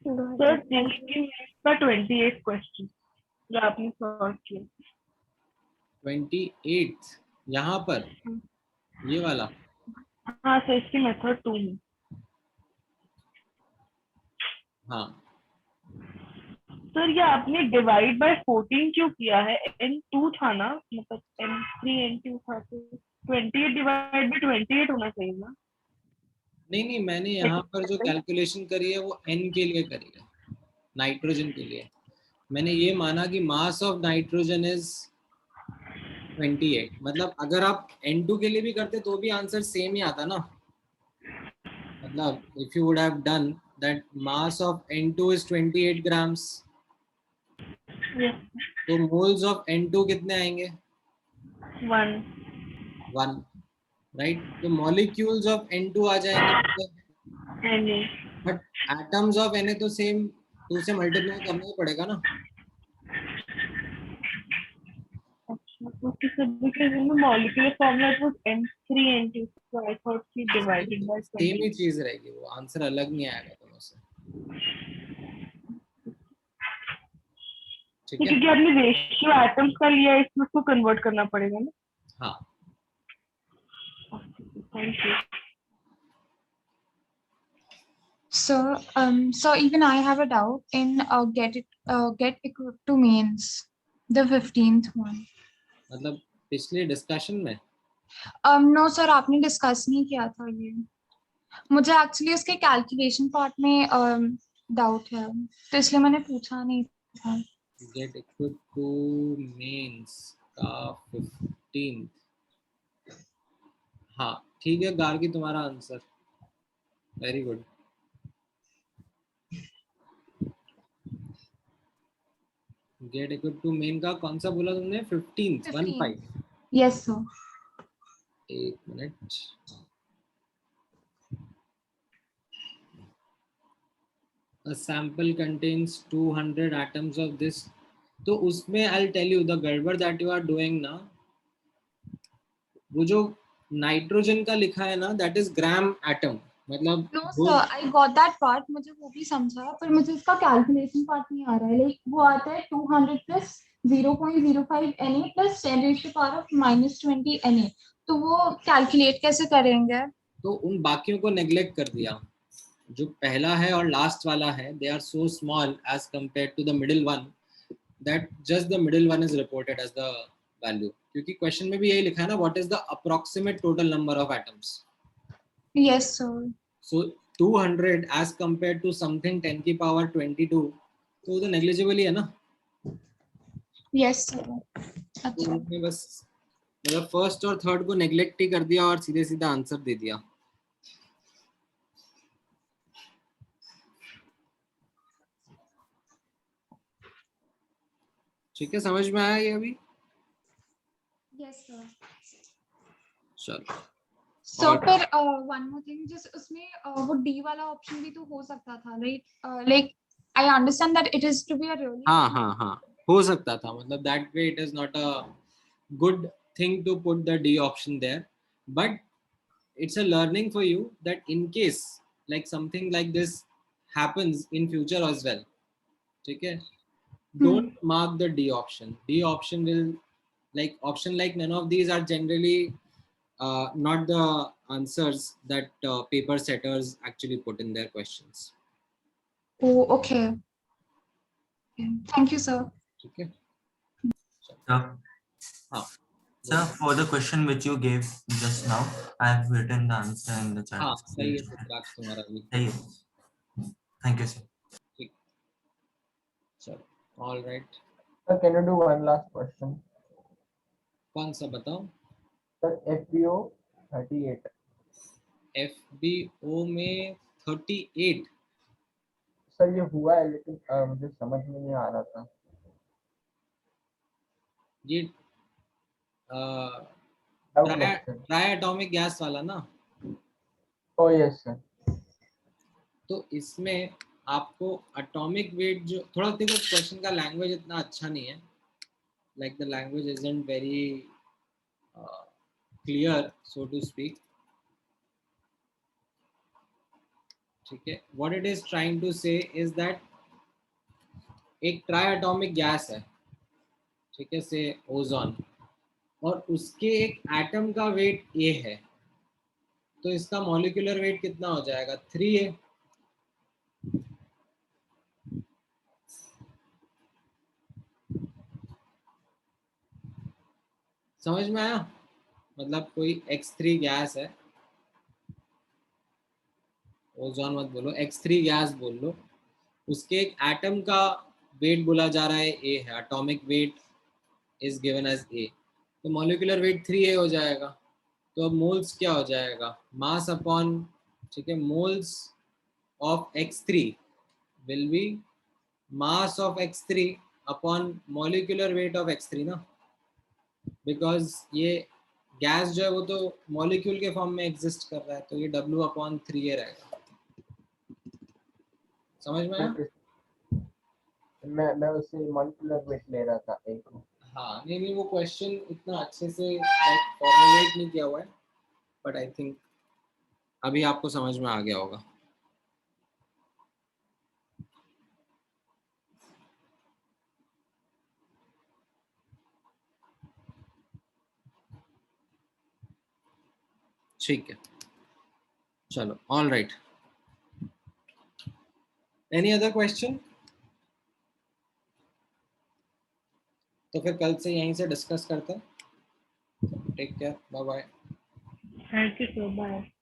सर का 28 क्वेश्चन जो आपने सॉल्व किया. 28 यहाँ पर ये वाला. हाँ सर, इसकी मेथड 2 में. हाँ सर ये आपने डिवाइड बाय 14 क्यों किया है? n2 था ना, मतलब n3 n2 था, तो 28 डिवाइड बाय 28 होना चाहिए ना. नहीं, मैंने यहाँ पर जो कैलकुलेशन करी है वो n के लिए करी है, नाइट्रोजन के लिए. मैंने ये माना कि मास ऑफ नाइट्रोजन इज 28. मतलब अगर आप n2 के लिए भी करते तो भी आंसर सेम ही आता ना. मतलब if you would have done that mass of n2 is 28 grams, तो moles of n2 कितने आएंगे? 1, राइट. तो molecules of n2 आ जाएंगे, बट atoms of Na तो सेम, तो उसे मल्टीप्लाई करना ही पड़ेगा ना. molecular formula was n3 n2, so I thought he divided by same 20. ही चीज रहेगी, वो आंसर अलग नहीं आएगा दोनों से. ठीक है, क्योंकि आपने रेशियो एटम्स का लिया है, इसमें उसको कन्वर्ट करना पड़ेगा ना. हाँ. Thank you. So even I have a doubt in get equal to means, the 15th one. मतलब पिछले डिस्कशन में No sir, आपने डिस्कस नहीं किया था ये. मुझे एक्चुअली उसके कैलकुलेशन पार्ट में डाउट है, तो इसलिए मैंने पूछा नहीं था. गेट इक्वल टू मींस का 15. हाँ ठीक है गार्गी, तुम्हारा answer very good. Get equal to main का कौन सा बोला तुमने? 15th 15. Yes sir. एक minute. A sample contains 200 atoms of this. तो उसमें I'll tell you the गड़बड़ that you are doing ना, वो जो नाइट्रोजन का लिखा है ना, that is gram atom. मतलब No sir, I got that part. मुझे वो भी समझा, पर मुझे इसका कैलकुलेशन पार्ट नहीं आ रहा है. लाइक वो आता है 200 plus 0.05 Na plus 10 raised to power of -20 Na. तो वो कैलकुलेट कैसे करेंगे? तो उन बाकियों को नेग्लेक्ट कर दिया. जो पहला है और लास्ट वाला है, they are so small as compared to the middle one that just the middle one is reported as the value. क्योंकि क्वेश्चन में भी यही लिखा है ना, what is the approximate total number of atoms. Yes sir. So 200 as compared to something 10 की power 22, तो वो तो negligible ही है ना. Yes sir. अच्छा. तो उन्होंने बस मतलब फर्स्ट और थर्ड को नेग्लेक्ट ही कर दिया और सीधे सीधा आंसर दे दिया. ठीक है, समझ में आया ये अभी? Yes sir. चलो सो और फिर वन मोर थिंग, जिस उसमें वो डी वाला ऑप्शन भी तो हो सकता था, right? Like I understand that it is to be a really हाँ हो सकता था, मतलब that way it is not a good thing to put the D option there, but it's a learning for you that in case like something like this happens in future as well, ठीक है, don't mark the D option. D option will like none of these are generally not the answers that paper setters actually put in their questions. Oh, okay. Thank you, sir. ठीक है Sir, हाँ sir, for the question which you gave just now, I have written the answer in the chat. हाँ सही है चित्राक्ष तुम्हारा भी सही है. Thank you, sir. ठीक चलो all right. Sir, can you do one last question? कौन सा बताओ? Sir, FBO 38. FBO में 38 सर ये हुआ है लेकिन मुझे समझ में नहीं आ रहा था. ये ट्राई एटॉमिक गैस वाला ना? Oh yes sir. तो इसमें आपको एटॉमिक वेट जो थोड़ा देखो क्वेश्चन का लैंग्वेज इतना अच्छा नहीं है, like the language isn't very clear so to speak. ठीक है, what it is trying to say is that एक ट्राई एटॉमिक गैस है, ठीक है, से ओजोन, और उसके एक एटम का वेट ए है, तो इसका मॉलिक्यूलर वेट कितना हो जाएगा? 3 है. समझ में आया? मतलब कोई X3 गैस है, ओजोन मत बोलो, X3 गैस बोल लो, उसके एक एटम का वेट बोला जा रहा है ए है, atomic weight is given as A, तो मॉलिक्यूलर वेट 3a हो जाएगा. तो अब मोल्स क्या हो जाएगा? मास अपॉन, ठीक है, moles of X3 will be mass of X3 upon molecular weight of X3 ना, बिकॉज ये गैस जो है वो तो मॉलिक्यूल के फॉर्म में एग्जिस्ट कर रहा है, तो ये W/3a रहेगा. समझ में आया? मैं उससे मॉलिक्यूलर वेट ले रहा था एक. हाँ नहीं वो क्वेश्चन इतना अच्छे से फॉर्मुलेट नहीं किया हुआ है, बट आई थिंक अभी आपको समझ में आ गया होगा. ठीक है चलो all right. Any other question? तो फिर कल से यहीं से डिस्कस करते हैं. Take care, bye bye. Thank you, sir. Bye.